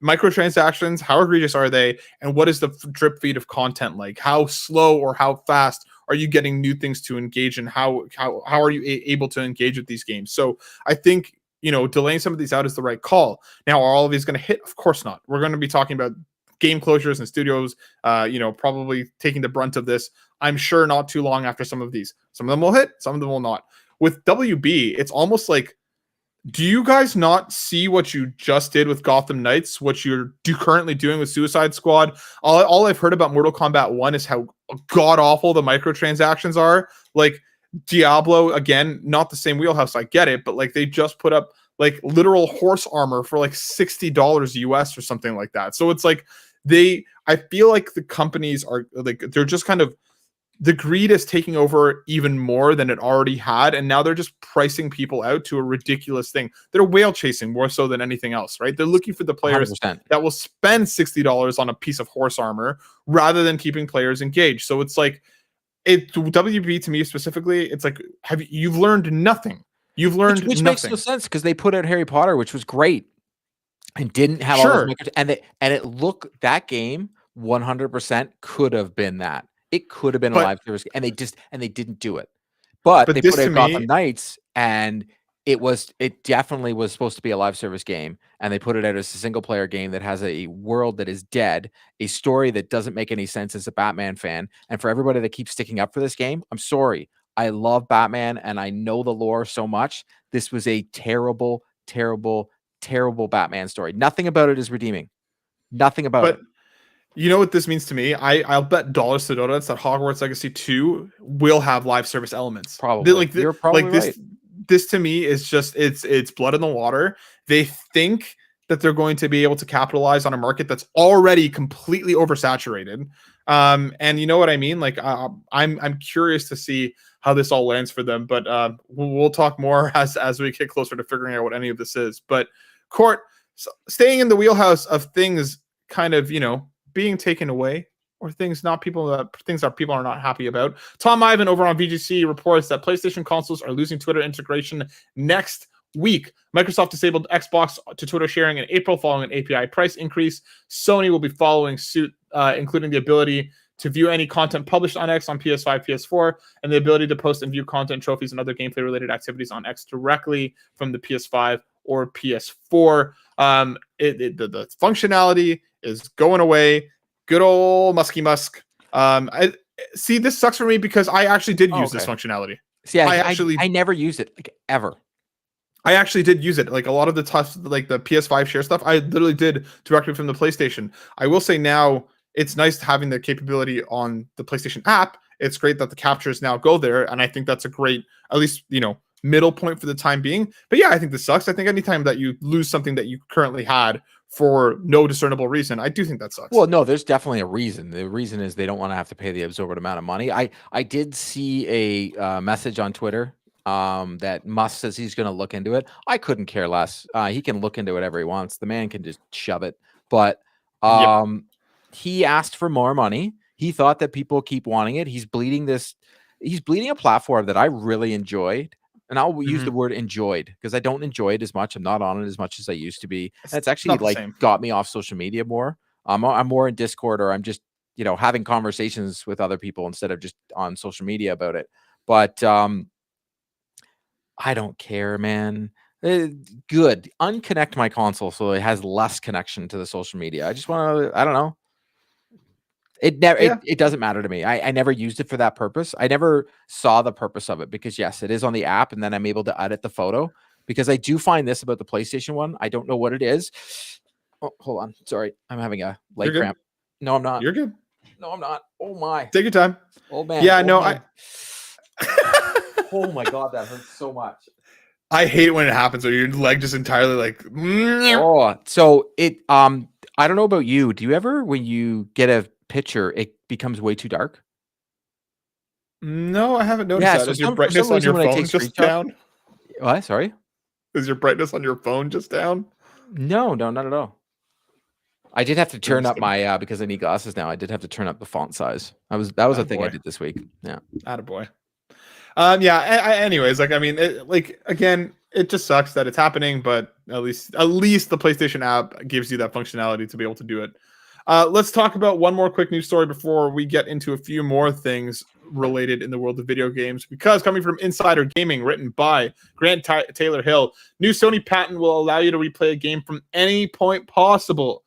microtransactions. How egregious are they? And what is the drip feed of content like? How slow or how fast are you getting new things to engage in? How are you able to engage with these games? So I think, delaying some of these out is the right call. Now, are all of these going to hit? Of course not. We're going to be talking about game closures and studios, probably taking the brunt of this. I'm sure not too long after some of these. Some of them will hit, some of them will not. With WB, it's almost like, do you guys not see what you just did with Gotham Knights, what you're currently doing with Suicide Squad? All I've heard about Mortal Kombat 1 is how god-awful the microtransactions are. Like, Diablo, again, not the same wheelhouse, I get it, but like they just put up like literal horse armor for like $60 US or something like that. So it's like I feel like the companies are like, they're just kind of, the greed is taking over even more than it already had, and now they're just pricing people out to a ridiculous thing. They're whale chasing more so than anything else, right? They're looking for the players 100%. that will spend $60 on a piece of horse armor rather than keeping players engaged. So it's like, WB to me specifically, it's like, you've learned nothing. You've learned which nothing. Makes no sense, because they put out Harry Potter, which was great, and didn't have all those that game 100% could have been that. It could have been a live service, and they didn't do it. But they put out Gotham Knights, and it definitely was supposed to be a live service game, and they put it out as a single player game that has a world that is dead, a story that doesn't make any sense as a Batman fan. And for everybody that keeps sticking up for this game, I'm sorry. I love Batman and I know the lore so much. This was a terrible, terrible, terrible Batman story. Nothing about it is redeeming. Nothing about it. You know what this means to me? I'll bet dollars to donuts that Hogwarts Legacy 2 will have live service elements. Probably. You're probably right. This to me is just, it's blood in the water. They think that they're going to be able to capitalize on a market that's already completely oversaturated. And you know what I mean? Like, I'm curious to see how this all lands for them, but we'll talk more as we get closer to figuring out what any of this is. But Court, staying in the wheelhouse of things kind of, being taken away, or things that people are not happy about. Tom Ivan over on VGC reports that PlayStation consoles are losing Twitter integration next week. Microsoft disabled Xbox to Twitter sharing in April following an API price increase. Sony will be following suit, including the ability to view any content published on X on PS5, PS4, and the ability to post and view content, trophies, and other gameplay-related activities on X directly from the PS5 or PS4. The functionality is going away. Good old Musky Musk. I see, this sucks for me because I actually did use this functionality. See, I never used it, like, ever. I actually did use it. Like, a lot of the like the PS5 share stuff, I literally did directly from the PlayStation. I will say now, it's nice having the capability on the PlayStation app. It's great that the captures now go there, and I think that's a great, at least, middle point for the time being. But yeah, I think this sucks. I think anytime that you lose something that you currently had for no discernible reason, I do think that sucks. Well, no, there's definitely a reason. The reason is they don't want to have to pay the absorbent amount of money. I did see a message on Twitter that Musk says he's going to look into it. I couldn't care less. He can look into whatever he wants. The man can just shove it. But he asked for more money. He thought that people keep wanting it. He's bleeding a platform that I really enjoyed. And I'll use the word enjoyed, because I don't enjoy it as much. I'm not on it as much as I used to be. And it's actually got me off social media more. I'm more in Discord, or I'm just, having conversations with other people instead of just on social media about it. But I don't care, man. Good. Unconnect my console so it has less connection to the social media. I just want to, I don't know. It doesn't matter to me. I never used it for that purpose. I never saw the purpose of it, because yes, it is on the app, and then I'm able to edit the photo, because I do find this about the PlayStation one. I don't know what it is. Oh, hold on. Sorry. I'm having a leg cramp. No, I'm not. You're good. No, I'm not. Oh my. Take your time. Old man. Yeah, Oh my God, that hurts so much. I hate it when it happens, where your leg just entirely like. Oh, so it. I don't know about you. Do you ever, when you get a picture, it becomes way too dark? No, I haven't noticed that. Is your brightness on your phone just down? What? Sorry? Is your brightness on your phone just down? No, not at all. I did have to turn up my because I need glasses now. I did have to turn up the font size. That was a thing I did this week. Yeah. Attaboy. Anyways, again, it just sucks that it's happening, but at least the PlayStation app gives you that functionality to be able to do it. Let's talk about one more quick news story before we get into a few more things. related in the world of video games, because coming from Insider Gaming, written by Grant Taylor Hill, new Sony patent will allow you to replay a game from any point possible.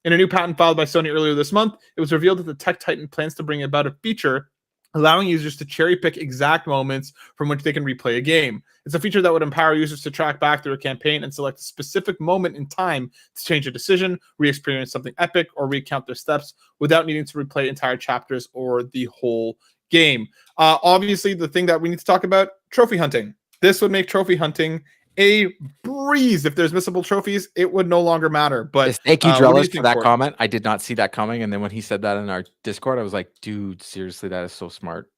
In a new patent filed by Sony earlier this month, it was revealed that the tech titan plans to bring about a feature allowing users to cherry pick exact moments from which they can replay a game. It's a feature that would empower users to track back through a campaign and select a specific moment in time to change a decision, re-experience something epic, or recount their steps without needing to replay entire chapters or the whole game. Obviously, the thing that we need to talk about, trophy hunting. This would make trophy hunting a breeze. If there's missable trophies, it would no longer matter. But yes, thank you, Drellesh, for that comment. I did not see that coming, and then when he said that in our Discord, I was like, dude, seriously, that is so smart.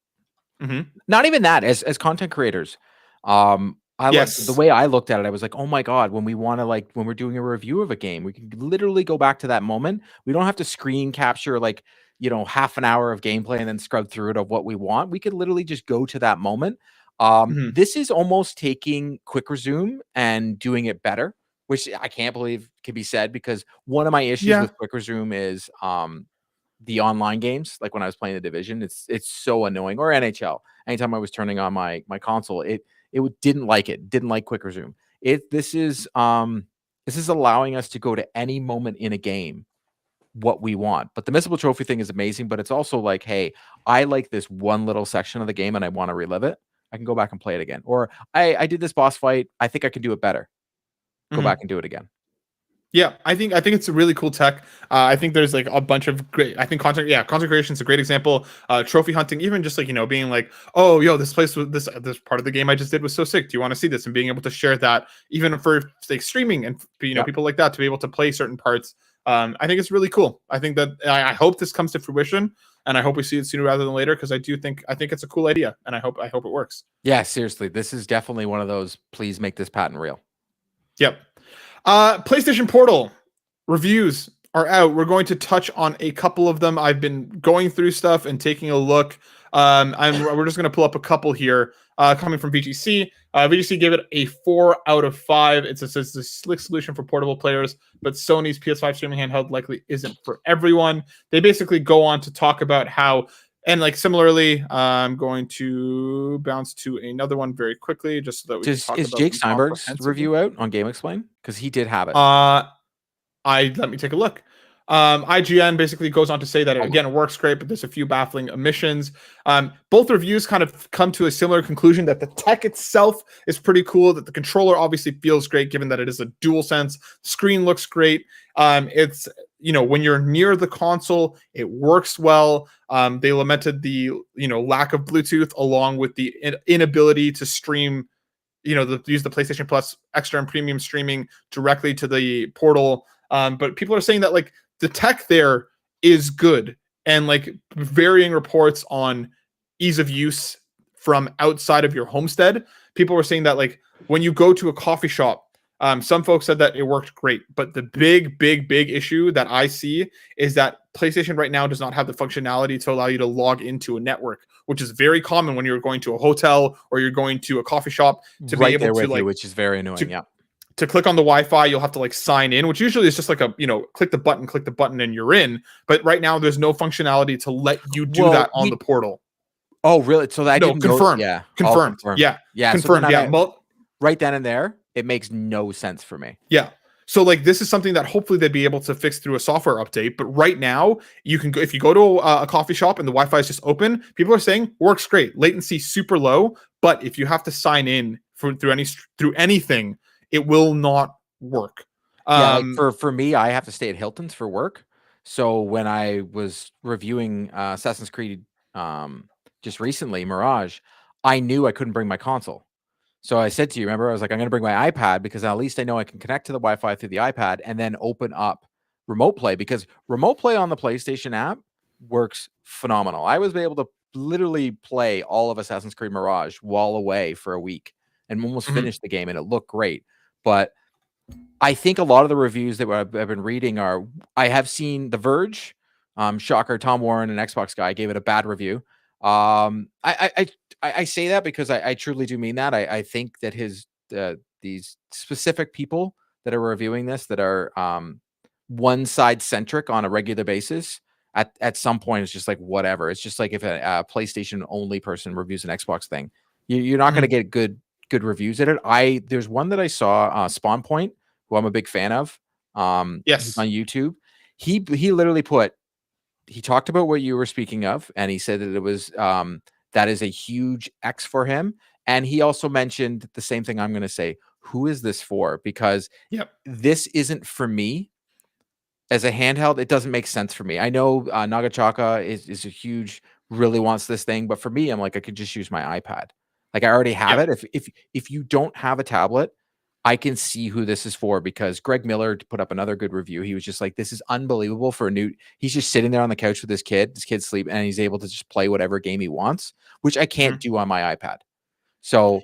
Not even that, as content creators, the way I looked at it, I was like, oh my god, when we want to, like, when we're doing a review of a game, we can literally go back to that moment. We don't have to screen capture, like, you know, half an hour of gameplay and then scrub through it of what we want. We could literally just go to that moment. This is almost taking quick resume and doing it better, which I can't believe can be said, because one of my issues with quick resume is the online games. Like when I was playing the Division, it's so annoying, or NHL. Anytime I was turning on my console, it didn't like quick resume. This is allowing us to go to any moment in a game what we want. But the missable trophy thing is amazing, but it's also like, hey, I like this one little section of the game and I want to relive it. I can go back and play it again. Or I did this boss fight, I think I can do it better. Go back and do it again. Yeah, I think it's a really cool tech. I think there's like a bunch of great. I think content creation is a great example. Trophy hunting, even just like, you know, being like, oh, yo, this place with this part of the game I just did was so sick. Do you want to see this? And being able to share that, even for like streaming and, you know, people like that, to be able to play certain parts. I think it's really cool. I think that I hope this comes to fruition, and I hope we see it sooner rather than later, because I think it's a cool idea, and I hope it works. Yeah, seriously, this is definitely one of those. Please make this patent real. Yep. PlayStation Portal reviews are out. We're going to touch on a couple of them. I've been going through stuff and taking a look. We're just going to pull up a couple here. Coming from VGC. VGC gave it a 4 out of 5. It says it's a slick solution for portable players, but Sony's PS5 streaming handheld likely isn't for everyone. They basically go on to talk about how, and like similarly, I'm going to bounce to another one very quickly, just so that we can talk is about Jake Steinberg's review out on Game Explain? Because he did have it. Let me take a look. IGN basically goes on to say that it works great, but there's a few baffling omissions. Both reviews kind of come to a similar conclusion, that the tech itself is pretty cool, that the controller obviously feels great given that it is a DualSense. Screen looks great. It's, you know, when you're near the console, it works well. They lamented the, you know, lack of Bluetooth, along with the inability to stream, you know, use the PlayStation Plus extra and premium streaming directly to the portal. But people are saying that like the tech there is good, and like varying reports on ease of use from outside of your homestead. People were saying that like when you go to a coffee shop, some folks said that it worked great, but the big issue that I see is that PlayStation right now does not have the functionality to allow you to log into a network, which is very common when you're going to a hotel or you're going to a coffee shop, to be able to, like, which is very annoying. To click on the Wi-Fi, you'll have to like sign in, which usually is just like a, you know, click the button and you're in. But right now there's no functionality to let you do that on the portal. Oh, really? So that didn't confirmed. Confirmed. Yeah. Confirmed. So right then and there, it makes no sense for me. Yeah. So like this is something that hopefully they'd be able to fix through a software update. But right now, you can go, if you go to a coffee shop and the Wi-Fi is just open, people are saying works great, latency super low. But if you have to sign in through anything, it will not work. Like for me, I have to stay at Hilton's for work. So when I was reviewing Assassin's Creed just recently, Mirage, I knew I couldn't bring my console. So I said to you, remember, I was like, I'm going to bring my iPad, because at least I know I can connect to the Wi-Fi through the iPad and then open up remote play, because remote play on the PlayStation app works phenomenal. I was able to literally play all of Assassin's Creed Mirage while away for a week and almost finished the game, and it looked great. But I think a lot of the reviews that I've been reading are, I have seen The Verge, shocker, Tom Warren, an Xbox guy, gave it a bad review. I say that because I truly do mean that. I think that these specific people that are reviewing this, that are one side centric on a regular basis, at some point it's just like whatever. It's just like if a PlayStation only person reviews an Xbox thing, you're not going to get good reviews at it. There's one that I saw, Spawn Point, who I'm a big fan of. He's on YouTube. He literally he talked about what you were speaking of, and he said that it was that is a huge X for him. And he also mentioned the same thing I'm going to say. Who is this for? Because this isn't for me. As a handheld, it doesn't make sense for me. I know Nagachaka is a huge, really wants this thing, but for me, I'm like, I could just use my iPad. Like I already have it. If you don't have a tablet, I can see who this is for, because Greg Miller put up another good review. He was just like, this is unbelievable for a new. He's just sitting there on the couch with his kid. His kid's sleeping, and he's able to just play whatever game he wants, which I can't do on my iPad. So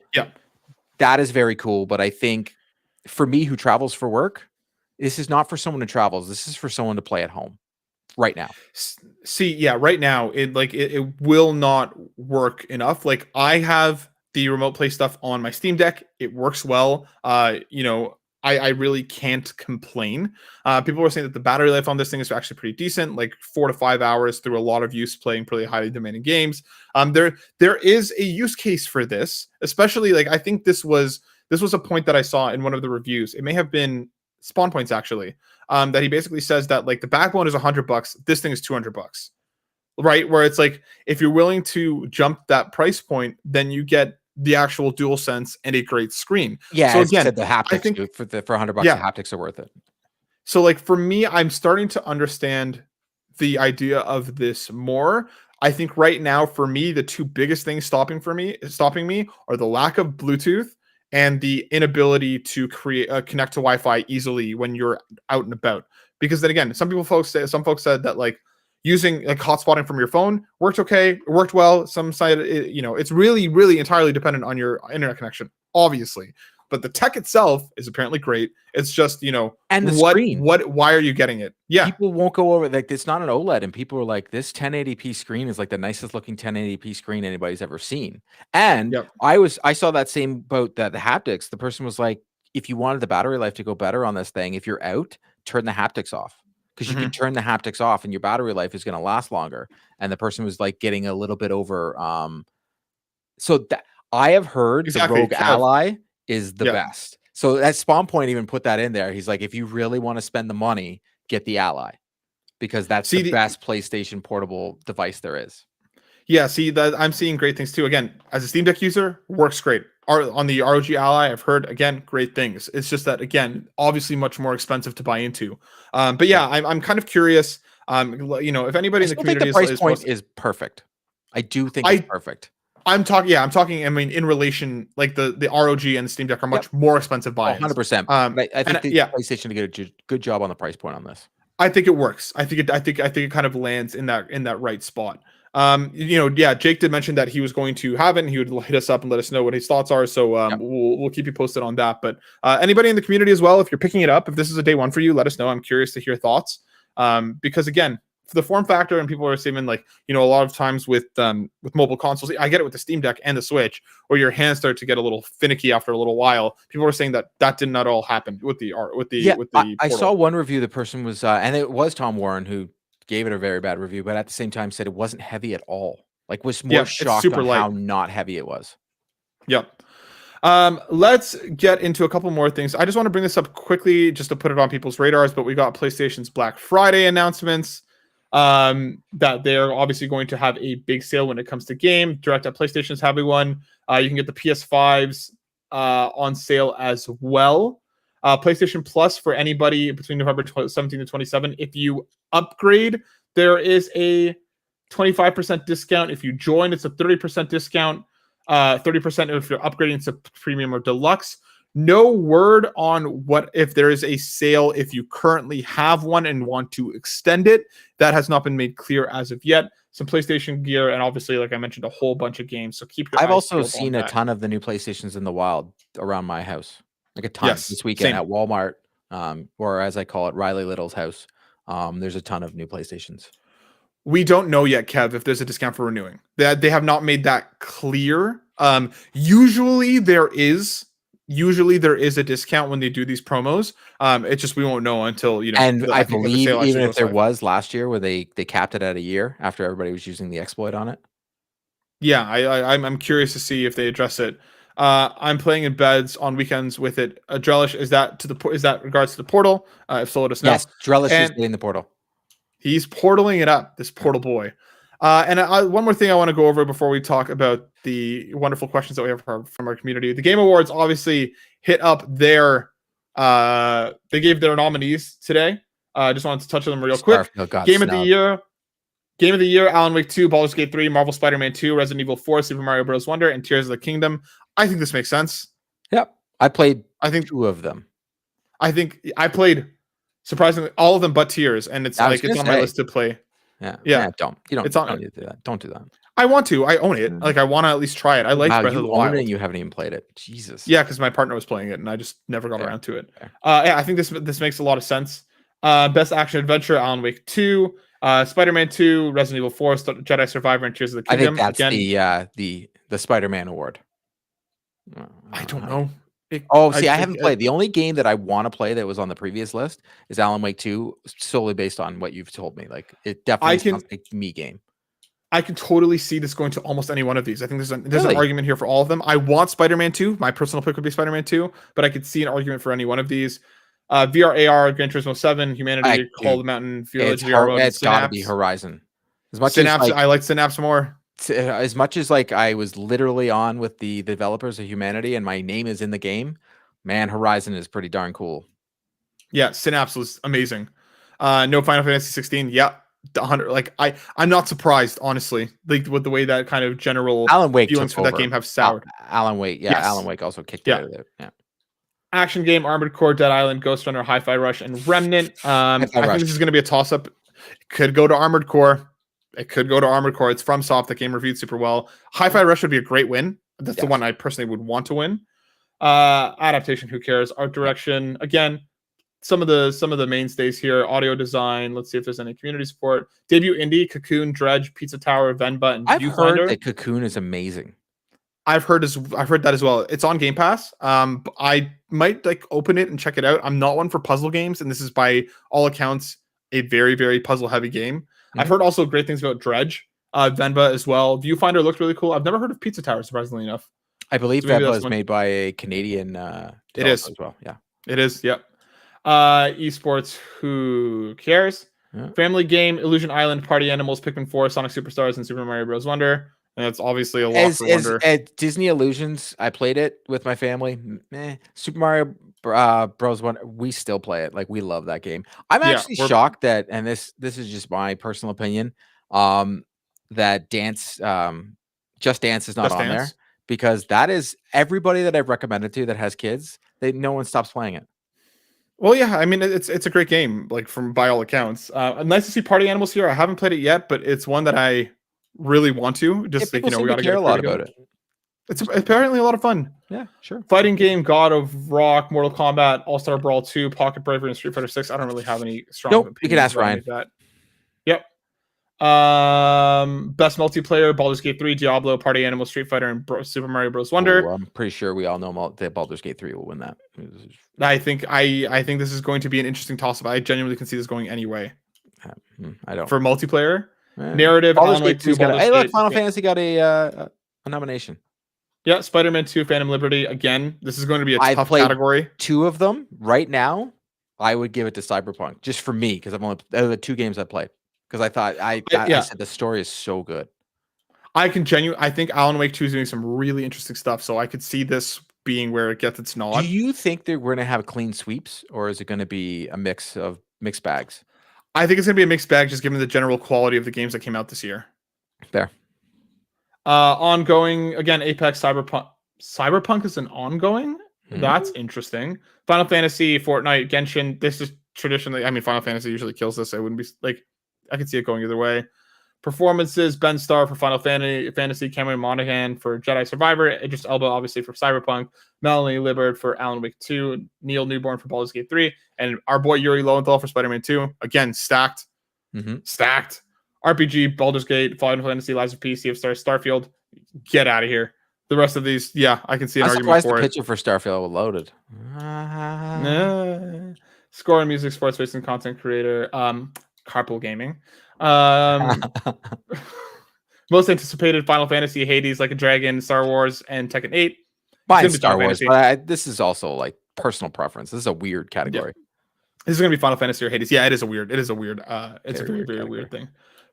that is very cool. But I think for me, who travels for work, this is not for someone who travels. This is for someone to play at home right now. See, right now it will not work enough. Like I have the remote play stuff on my Steam Deck. It works well. I really can't complain. People were saying that the battery life on this thing is actually pretty decent, like 4 to 5 hours through a lot of use playing pretty highly demanding games. There is a use case for this, especially like I think this was a point that I saw in one of the reviews. It may have been Spawn Points actually, that he basically says that like the backbone is $100, this thing is $200, right? Where it's like if you're willing to jump that price point, then you get the actual DualSense and a great screen. Yeah, so again, the haptics, I think for $100, the haptics are worth it. So like for me, I'm starting to understand the idea of this more. I think right now for me, the two biggest things stopping me are the lack of Bluetooth and the inability to connect to Wi-Fi easily when you're out and about. Because then again, some folks said that like using like hotspotting from your phone worked okay, it worked well. Some side, it's really, really entirely dependent on your internet connection, obviously. But the tech itself is apparently great. It's just, and the screen. Why are you getting it? Yeah. People won't go over, like, it's not an OLED, and people are like, this 1080p screen is like the nicest looking 1080p screen anybody's ever seen. And I saw that same boat, that the haptics, the person was like, if you wanted the battery life to go better on this thing, if you're out, turn the haptics off. Because you can turn the haptics off and your battery life is going to last longer. And the person was like getting a little bit over. So that I have heard the Rogue Ally is the best. So that Spawn Point even put that in there. He's like, if you really want to spend the money, get the Ally, because that's the best PlayStation portable device there is. Yeah, I'm seeing great things too. Again, as a Steam Deck user, works great. On the ROG Ally, I've heard again great things. It's just that again, obviously much more expensive to buy into. But yeah, I'm kind of curious. If anybody in the community, the price point is perfect. I do think it's perfect. I'm talking. I mean, in relation, like the ROG and the Steam Deck are much more expensive buy-ins. 100%. I think PlayStation did a good job on the price point on this. I think it works. I think it kind of lands in that right spot. Jake did mention that he was going to have it, and he would hit us up and let us know what his thoughts are. So we'll keep you posted on that. But anybody in the community as well, if you're picking it up, if this is a day one for you, let us know. I'm curious to hear thoughts. Because again, for the form factor, and people are saying like, a lot of times with mobile consoles, I get it with the Steam Deck and the Switch, where your hands start to get a little finicky after a little while. People are saying that did not all happen with the I saw one review. The person was, and it was Tom Warren who gave it a very bad review, but at the same time said it wasn't heavy at all. Like was more shocked on how not heavy it was. Yep. Let's get into a couple more things. I just want to bring this up quickly just to put it on people's radars, but we got PlayStation's Black Friday announcements. That they're obviously going to have a big sale when it comes to game. Direct at PlayStation's having one. You can get the PS5s on sale as well. PlayStation Plus for anybody between November 17 to 27. If you upgrade, there is a 25% discount. If you join, it's a 30% discount. 30% if you're upgrading to premium or deluxe. No word on what if there is a sale if you currently have one and want to extend it. That has not been made clear as of yet. Some PlayStation gear, and obviously, like I mentioned, a whole bunch of games. So keep your eyes I've also peeled seen on a that. ton of the new PlayStations in the wild around my house. Like a ton this weekend at Walmart, or as I call it, Riley Little's house. There's a ton of new PlayStations. We don't know yet, Kev, if there's a discount for renewing. They have not made that clear. Usually there is usually there is a discount when they do these promos. It's just we won't know until And I think that the believe sale even actually if goes there live. was last year where they capped it at a year after everybody was using the exploit on it. Yeah, I'm curious to see if they address it. I'm playing in beds on weekends with it. Drellesh, is that regards to the portal? If so, let us know. Yes, Drellesh is And getting the portal. he's portaling it up, this portal boy. And one more thing I want to go over before we talk about the wonderful questions that we have from our community. The Game Awards obviously hit up they gave their nominees today. Just wanted to touch on them real quick. Game of the Year, Alan Wake 2, Baldur's Gate 3, Marvel Spider-Man 2, Resident Evil 4, Super Mario Bros. Wonder, and Tears of the Kingdom. I think this makes sense. Yep. I think 2 of them. I think I played surprisingly all of them but Tears, and it's on my list to play. Yeah. Don't need to do that. Don't do that. I want to. I own it. Like I want to at least try it. I like Breath of the Wild. Own it and you haven't even played it. Jesus. Yeah, because my partner was playing it and I just never got around to it. Yeah, I think this makes a lot of sense. Best action adventure, Alan Wake 2, Spider-Man 2, Resident Evil 4, Jedi Survivor, and Tears of the Kingdom. I think that's the Spider-Man award. I don't know. I haven't played. The only game that I want to play that was on the previous list is Alan Wake 2, solely based on what you've told me. Like it definitely sounds like a me game. I can totally see this going to almost any one of these. I think there's an argument here for all of them. I want Spider-Man 2. My personal pick would be Spider-Man 2, but I could see an argument for any one of these. VR, AR, Gran Turismo 7, Humanity, Call of the Mountain, Village, VR mode, it's got to be Horizon. As much Synapse, I like Synapse more. As much as like I was literally on with the developers of Humanity and my name is in the game, man, Horizon is pretty darn cool. Yeah, Synapse was amazing. No Final Fantasy 16. Yeah, 100. Like I'm not surprised, honestly. Like with the way that kind of general Alan Wake feelings for that game have soured. Alan Wake, yeah, yes. Alan Wake also kicked out of there. Yeah. Action game, Armored Core, Dead Island, Ghost Runner, Hi-Fi Rush, and Remnant. I think this is going to be a toss-up. It could go to Armored Core. It's from Soft. That game reviewed super well. Hi-Fi Rush would be a great win. That's the one I personally would want to win. Adaptation, who cares? Art direction, again, some of the mainstays here. Audio design. Let's see if there's any community support. Debut indie, Cocoon, Dredge, Pizza Tower, Venba, and I've Viewfinder. Heard that Cocoon is amazing. I've heard that as well. It's on Game Pass. I might open it and check it out. I'm not one for puzzle games, and this is by all accounts a very, very puzzle heavy game. Mm-hmm. I've heard also great things about Dredge, Venba as well. Viewfinder looked really cool. I've never heard of Pizza Tower, surprisingly enough. I believe Venba is made by a Canadian. It is as well. Yeah, it is. Yep. Esports, who cares? Yeah. Family game, Illusion Island, Party Animals, Pikmin 4, Sonic Superstars, and Super Mario Bros. Wonder. And that's obviously a lot for Wonder. At Disney Illusions, I played it with my family. Super Mario Bros. Wonder, we still play it. Like we love that game. I'm actually shocked that, and this is just my personal opinion, that Just Dance is not on there, because that is everybody that I've recommended to that has kids. No one stops playing it. Well, yeah, I mean it's a great game, like by all accounts. Nice to see Party Animals here. I haven't played it yet, but it's one that I really want to. Just we got to care a lot about it. It's apparently a lot of fun. Yeah, sure. Fighting game, God of Rock, Mortal Kombat, All-Star Brawl 2, Pocket Bravery, and Street Fighter 6. I don't really have any strong. Nope, you can ask Ryan. That. Yep. Best multiplayer, Baldur's Gate 3, Diablo, Party Animals, Street Fighter, and Super Mario Bros. Wonder. I'm pretty sure we all know that Baldur's Gate 3 will win that. I think this is going to be an interesting toss-up. I genuinely can see this going any way. I don't. For multiplayer, narrative, Baldur's Gate 2. Hey, look, Final Fantasy got a nomination. Yeah, Spider-Man 2, Phantom Liberty. Again, this is going to be a tough category. 2 of them right now. I would give it to Cyberpunk, just for me, because I've only the 2 games I played. Because I thought I said the story is so good. I think Alan Wake 2 is doing some really interesting stuff. So I could see this being where it gets its nod. Do you think they're going to have clean sweeps, or is it going to be a mix of mixed bags? I think it's going to be a mixed bag, just given the general quality of the games that came out this year. There. Ongoing, again, Apex, Cyberpunk. Cyberpunk is an ongoing? Mm-hmm. That's interesting. Final Fantasy, Fortnite, Genshin. This is traditionally, I mean, Final Fantasy usually kills this. I wouldn't be like, I could see it going either way. Performances, Ben Starr for Final Fantasy, Cameron Monaghan for Jedi Survivor, Idris Elba obviously for Cyberpunk, Melanie Liburd for Alan Wake 2, Neil Newborn for Baldur's Gate 3, and our boy Yuri Lowenthal for Spider-Man 2. Again, stacked. Mm-hmm. Stacked. RPG, Baldur's Gate, Final Fantasy, Lies of P, Sea of Stars, Starfield. Get out of here. The rest of these, yeah, I can see an I'm argument surprised the for it. picture for Starfield loaded. Score and music, sports racing content creator, Carpool Gaming. Most anticipated Final Fantasy, Hades, Like a Dragon, Star Wars, and Tekken 8. Mine's Star Wars, but this is also like personal preference. This is a weird category. Yeah. This is gonna be Final Fantasy or Hades. Yeah, it is a weird. It's a very weird thing.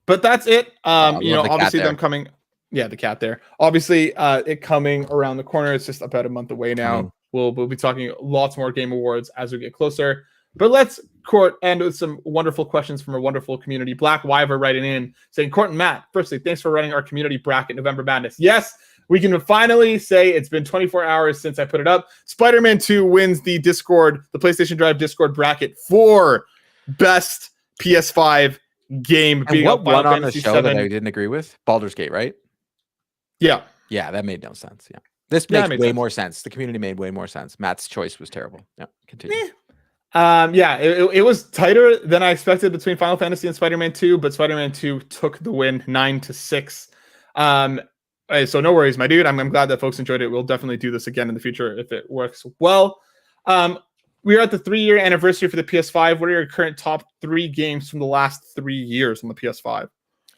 But that's it. Obviously them coming. Yeah, the cat there. Obviously, it coming around the corner. It's just about a month away now. We'll be talking lots more Game Awards as we get closer. But let's end with some wonderful questions from a wonderful community. Black Wyver writing in saying, Court and Matt, firstly, thanks for running our community bracket November Madness. Yes, we can finally say it's been 24 hours since I put it up. Spider-Man 2 wins the PlayStation Drive Discord bracket for best PS5 game. And what one on the show that I didn't agree with? Baldur's Gate, right? Yeah. Yeah, that made no sense. Yeah. This makes way more sense. The community made way more sense. Matt's choice was terrible. Yeah, continue. It was tighter than I expected between Final Fantasy and Spider-Man 2, but Spider-Man 2 took the win 9-6. So no worries, my dude. I'm glad that folks enjoyed it. We'll definitely do this again in the future if it works well. We are at the 3-year anniversary for the PS5. What are your current top 3 games from the last 3 years on the PS5?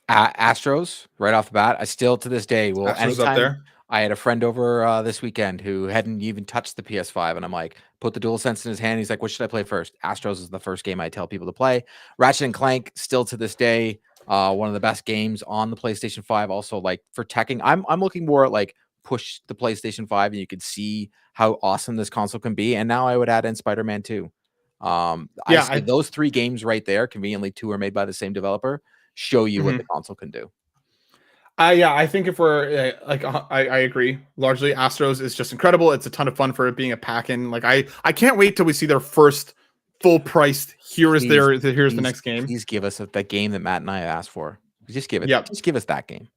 Astros, right off the bat. I still, to this day, will anytime up there. I had a friend over this weekend who hadn't even touched the PS5, and I'm like, put the DualSense in his hand. He's like, what should I play first? Astros is the first game I tell people to play. Ratchet and Clank, still to this day, one of the best games on the PlayStation 5. Also, like for teching, I'm looking more at like push the PlayStation 5 and you could see how awesome this console can be. And now I would add in Spider-Man 2. Those 3 games right there, conveniently 2 are made by the same developer, show you what the console can do. I think if we're I agree. Largely, Astros is just incredible. It's a ton of fun for it being a pack-in. Like I can't wait till we see their first full-priced. Here's the next game. Please give us that game that Matt and I asked for. Just give it. Yeah. Just give us that game.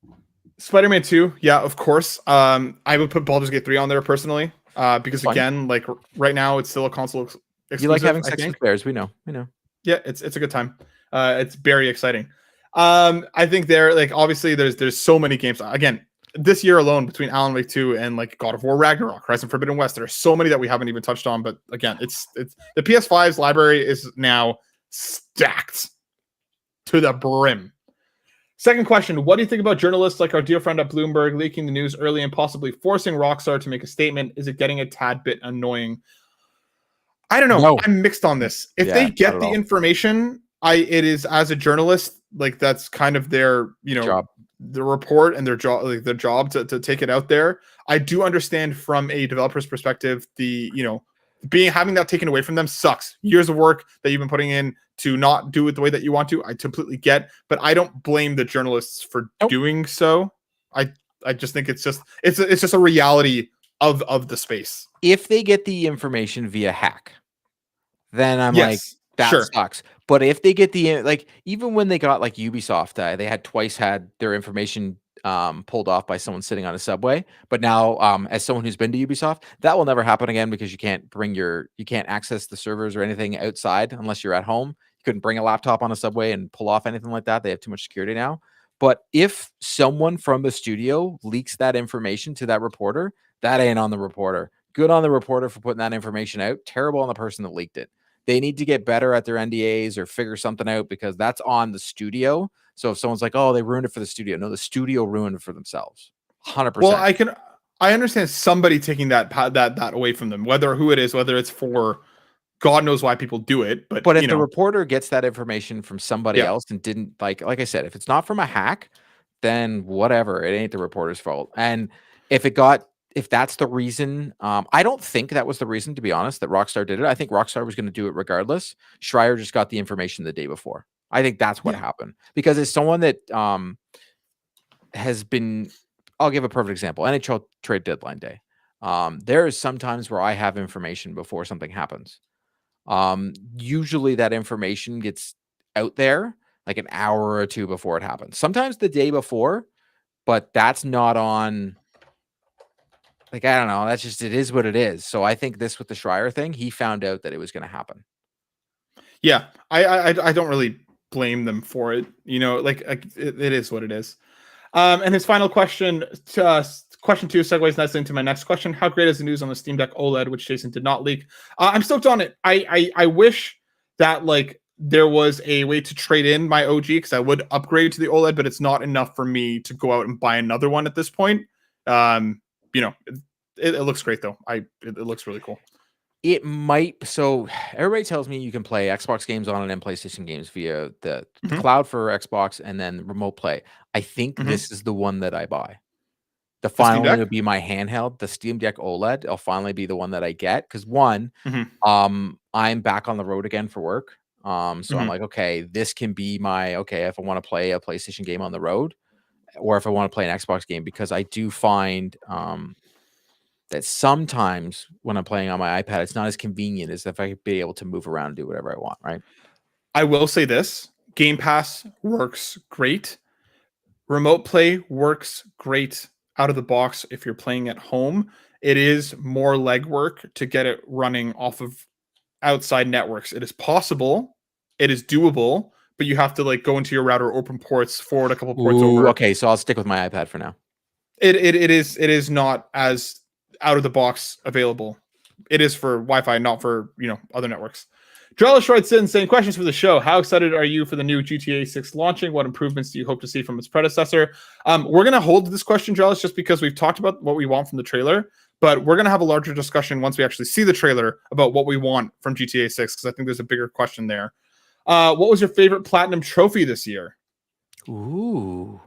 Spider-Man 2, yeah, of course. I would put Baldur's Gate 3 on there personally, because again, like right now, it's still a console exclusive. You like having sex with bears? We know. Yeah, it's a good time. It's very exciting. I think obviously there's so many games. Again, this year alone between Alan Wake 2 and like God of War Ragnarok, Horizon Forbidden West, there are so many that we haven't even touched on. But again, it's the PS5's library is now stacked to the brim. Second question, what do you think about journalists like our dear friend at Bloomberg leaking the news early and possibly forcing Rockstar to make a statement? Is it getting a tad bit annoying? I don't know. No. I'm mixed on this. If they get the information, it is, as a journalist, like that's kind of their, job. The report and their job, like their job to take it out there. I do understand from a developer's perspective, having that taken away from them sucks. Years of work that you've been putting in to not do it the way that you want to, I completely get, but I don't blame the journalists for doing so. I just think it's just a reality of the space. If they get the information via hack, then I'm like, that sucks. But if they get even when they got like Ubisoft, they had twice had their information pulled off by someone sitting on a subway. But now, as someone who's been to Ubisoft, that will never happen again because you can't access the servers or anything outside unless you're at home. You couldn't bring a laptop on a subway and pull off anything like that. They have too much security now. But if someone from the studio leaks that information to that reporter, that ain't on the reporter. Good on the reporter for putting that information out. Terrible on the person that leaked it. They need to get better at their NDAs or figure something out because that's on the studio. So if someone's like, oh, they ruined it for the studio. No, the studio ruined it for themselves. 100%. Well, I understand somebody taking that away from them, whether it's for God knows why people do it. But if the reporter gets that information from somebody else and didn't like I said, if it's not from a hack, then whatever, it ain't the reporter's fault. And if that's the reason, I don't think that was the reason, to be honest, that Rockstar did it. I think Rockstar was going to do it regardless. Schreier just got the information the day before. I think that's what happened. Because as someone that has been, I'll give a perfect example. NHL trade deadline day. There is some times where I have information before something happens. Usually that information gets out there like an hour or two before it happens. Sometimes the day before, but that's not on... I don't know. That's just, it is what it is. So I think this with the Schreier thing, he found out that it was going to happen. Yeah. I don't really blame them for it. It is what it is. And his final question to us, question 2 segues nicely into my next question. How great is the news on the Steam Deck OLED, which Jason did not leak? I'm stoked on it. I wish that like there was a way to trade in my OG because I would upgrade to the OLED, but it's not enough for me to go out and buy another one at this point. You know, it looks great though. It looks really cool. It might. So everybody tells me you can play Xbox games on it and PlayStation games via the cloud for Xbox and then remote play. I think this is the one that I buy. The final one would be my handheld, the Steam Deck OLED. It'll finally be the one that I get because one, I'm back on the road again for work. So I'm like, okay, this can be my if I want to play a PlayStation game on the road, or if I want to play an Xbox game, because I do find that sometimes when I'm playing on my iPad, it's not as convenient as if I could be able to move around and do whatever I want, right? I will say this. Game Pass works great. Remote play works great out of the box if you're playing at home. It is more legwork to get it running off of outside networks. It is possible. It is doable, but you have to like go into your router, open ports, forward a couple ports over. Okay, so I'll stick with my iPad for now. It is not as out of the box available. It is for Wi-Fi, not for other networks. Drellesh writes in saying, questions for the show. How excited are you for the new GTA 6 launching? What improvements do you hope to see from its predecessor? We're going to hold this question, Drellesh, just because we've talked about what we want from the trailer, but we're going to have a larger discussion once we actually see the trailer about what we want from GTA 6, because I think there's a bigger question there. What was your favorite platinum trophy this year? Ooh.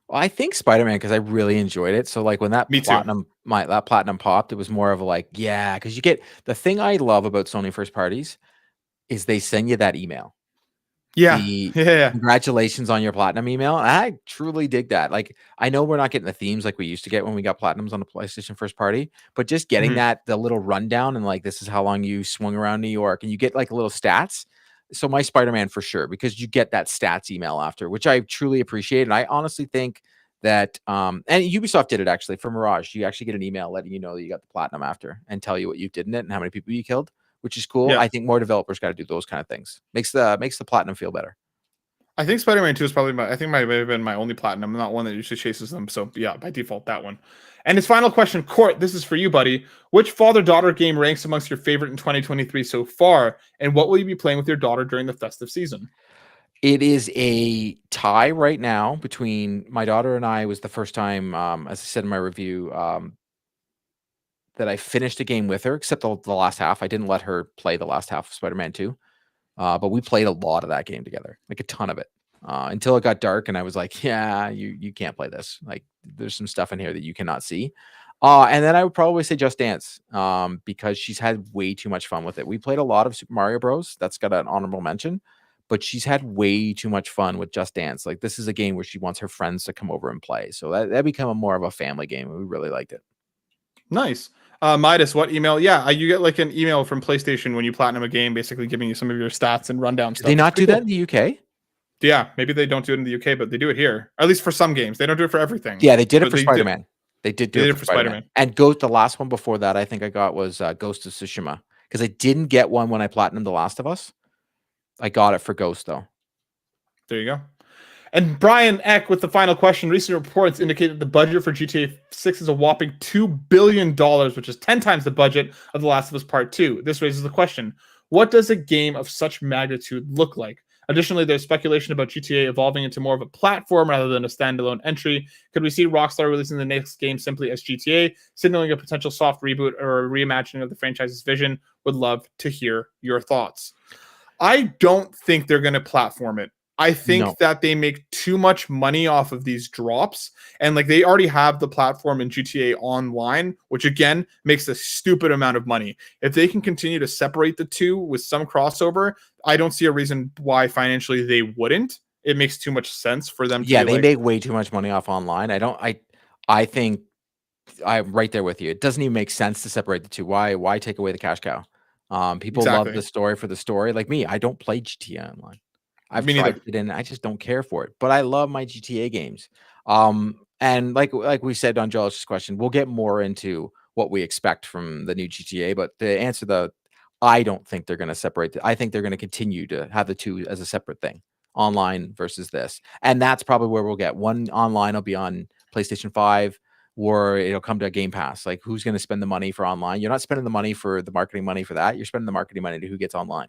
Well, I think Spider-Man, because I really enjoyed it. So like when that platinum popped, it was more of like, yeah, because you get the thing I love about Sony first parties is they send you that email. Yeah. Congratulations on your platinum email. I truly dig that. Like, I know we're not getting the themes like we used to get when we got platinums on the PlayStation first party, but just getting the little rundown and like, this is how long you swung around New York, and you get like little stats. So my Spider-Man for sure, because you get that stats email after, which I truly appreciate. And I honestly think that, and Ubisoft did it actually for Mirage. You actually get an email letting you know that you got the platinum after and tell you what you did in it and how many people you killed, which is cool. Yeah. I think more developers got to do those kind of things. Makes the platinum feel better. I think Spider-Man 2 is probably might have been my only platinum. I'm not one that usually chases them. So yeah, by default, that one. And his final question, Court, this is for you, buddy. Which father-daughter game ranks amongst your favorite in 2023 so far? And what will you be playing with your daughter during the festive season? It is a tie right now between my daughter and I. It was the first time, as I said in my review, that I finished a game with her, except the last half. I didn't let her play the last half of Spider-Man 2. But we played a lot of that game together, like a ton of it, until it got dark. And I was like, yeah, you can't play this. Like, there's some stuff in here that you cannot see. And then I would probably say Just Dance, because she's had way too much fun with it. We played a lot of Super Mario Bros. That's got an honorable mention, but she's had way too much fun with Just Dance. Like, this is a game where she wants her friends to come over and play. So that became more of a family game. We really liked it. Nice. Midas, what email? Yeah, you get like an email from PlayStation when you platinum a game, basically giving you some of your stats and rundown stuff. Do they not do that in the UK? Yeah, maybe they don't do it in the UK, but they do it here. At least for some games. They don't do it for everything. Yeah, they did it for Spider-Man. They did do it for Spider-Man. And the last one before that I think I got was Ghost of Tsushima, because I didn't get one when I platinumed The Last of Us. I got it for Ghost, though. There you go. And Brian Eck with the final question. Recent reports indicate that the budget for GTA 6 is a whopping $2 billion, which is 10 times the budget of The Last of Us Part 2. This raises the question, what does a game of such magnitude look like? Additionally, there's speculation about GTA evolving into more of a platform rather than a standalone entry. Could we see Rockstar releasing the next game simply as GTA, signaling a potential soft reboot or a reimagining of the franchise's vision? Would love to hear your thoughts. I don't think they're going to platform it. I think that they make too much money off of these drops, and like they already have the platform in GTA Online, which again makes a stupid amount of money. If they can continue to separate the two with some crossover, I don't see a reason why financially they wouldn't. It makes too much sense for them to they make way too much money off online. I think I'm right there with you. It doesn't even make sense to separate the two. Why take away the cash cow? People love the story for the story. Like me, I don't play GTA Online. I've tried it and I just don't care for it, but I love my GTA games. And like we said on Josh's question, we'll get more into what we expect from the new GTA, but to answer I don't think they're going to separate. I think they're going to continue to have the two as a separate thing, online versus this. And that's probably where we'll get one online will be on PlayStation 5. or it'll come to Game Pass. Like, who's going to spend the money for online? You're not spending the money for the marketing money for that. You're spending the marketing money to who gets online.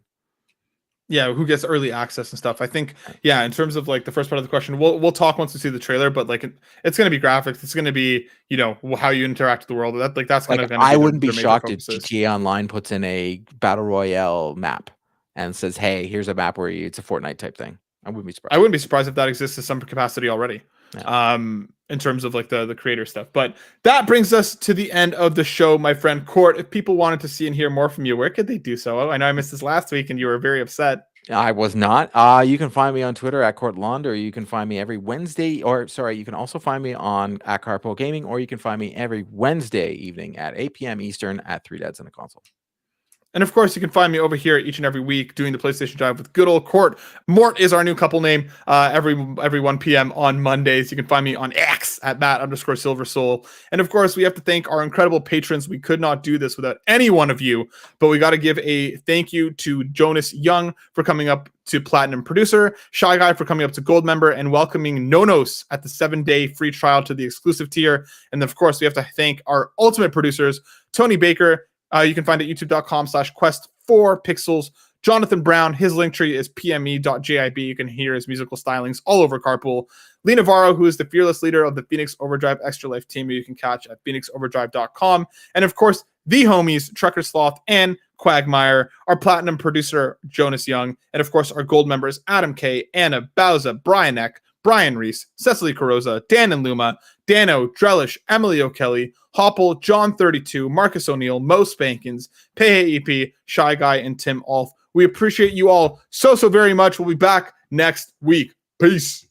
Yeah, who gets early access and stuff. I think, yeah, in terms of like the first part of the question, we'll talk once we see the trailer, but like it's going to be graphics. It's going to be, you know, how you interact with the world. That's going to. I wouldn't be shocked if GTA Online puts in a battle royale map and says, "Hey, here's a map where it's a Fortnite type thing." I wouldn't be surprised. I wouldn't be surprised if that exists in some capacity already. Yeah. In terms of like the creator stuff. But that brings us to the end of the show, my friend Court. If people wanted to see and hear more from you, where could they do so? I know I missed this last week and you were very upset. I was not. You can find me on Twitter at Courtland, or you can find me every Wednesday, or sorry, you can also find me on at Carpool Gaming, or you can find me every Wednesday evening at 8 p.m. Eastern at 3 Dads and a Console. And of course, you can find me over here each and every week doing the PlayStation Drive with good old Court. Mourt is our new couple name every 1 p.m. on Mondays. You can find me on X at Matt_SilverSoul. And of course, we have to thank our incredible patrons. We could not do this without any one of you, but we got to give a thank you to Jonas Young for coming up to Platinum Producer, ScheiGuy for coming up to Gold Member, and welcoming Nonos at the 7-day free trial to the exclusive tier. And of course, we have to thank our ultimate producers, Tony Baker. You can find it at youtube.com/quest4pixels. Jonathan Brown, his link tree is pme.jib. You can hear his musical stylings all over Carpool. Lee Navarro, who is the fearless leader of the Phoenix Overdrive Extra Life team, you can catch at phoenixoverdrive.com. And of course, the homies, Trucker Sloth and Cwagmire, our platinum producer, Jonas Young, and of course, our gold members, Adam K, Anna, Bowsah, Brian Eck, Brian Reese, Cecily Carrozza, Dan and Luma, Dannohh, Drellesh, Emily O'Kelly, Hoppel, John 32, Marcus O'Neill, MoSpankins, Peje EP, ScheiGuy, and Tim Aulph. We appreciate you all so very much. We'll be back next week. Peace.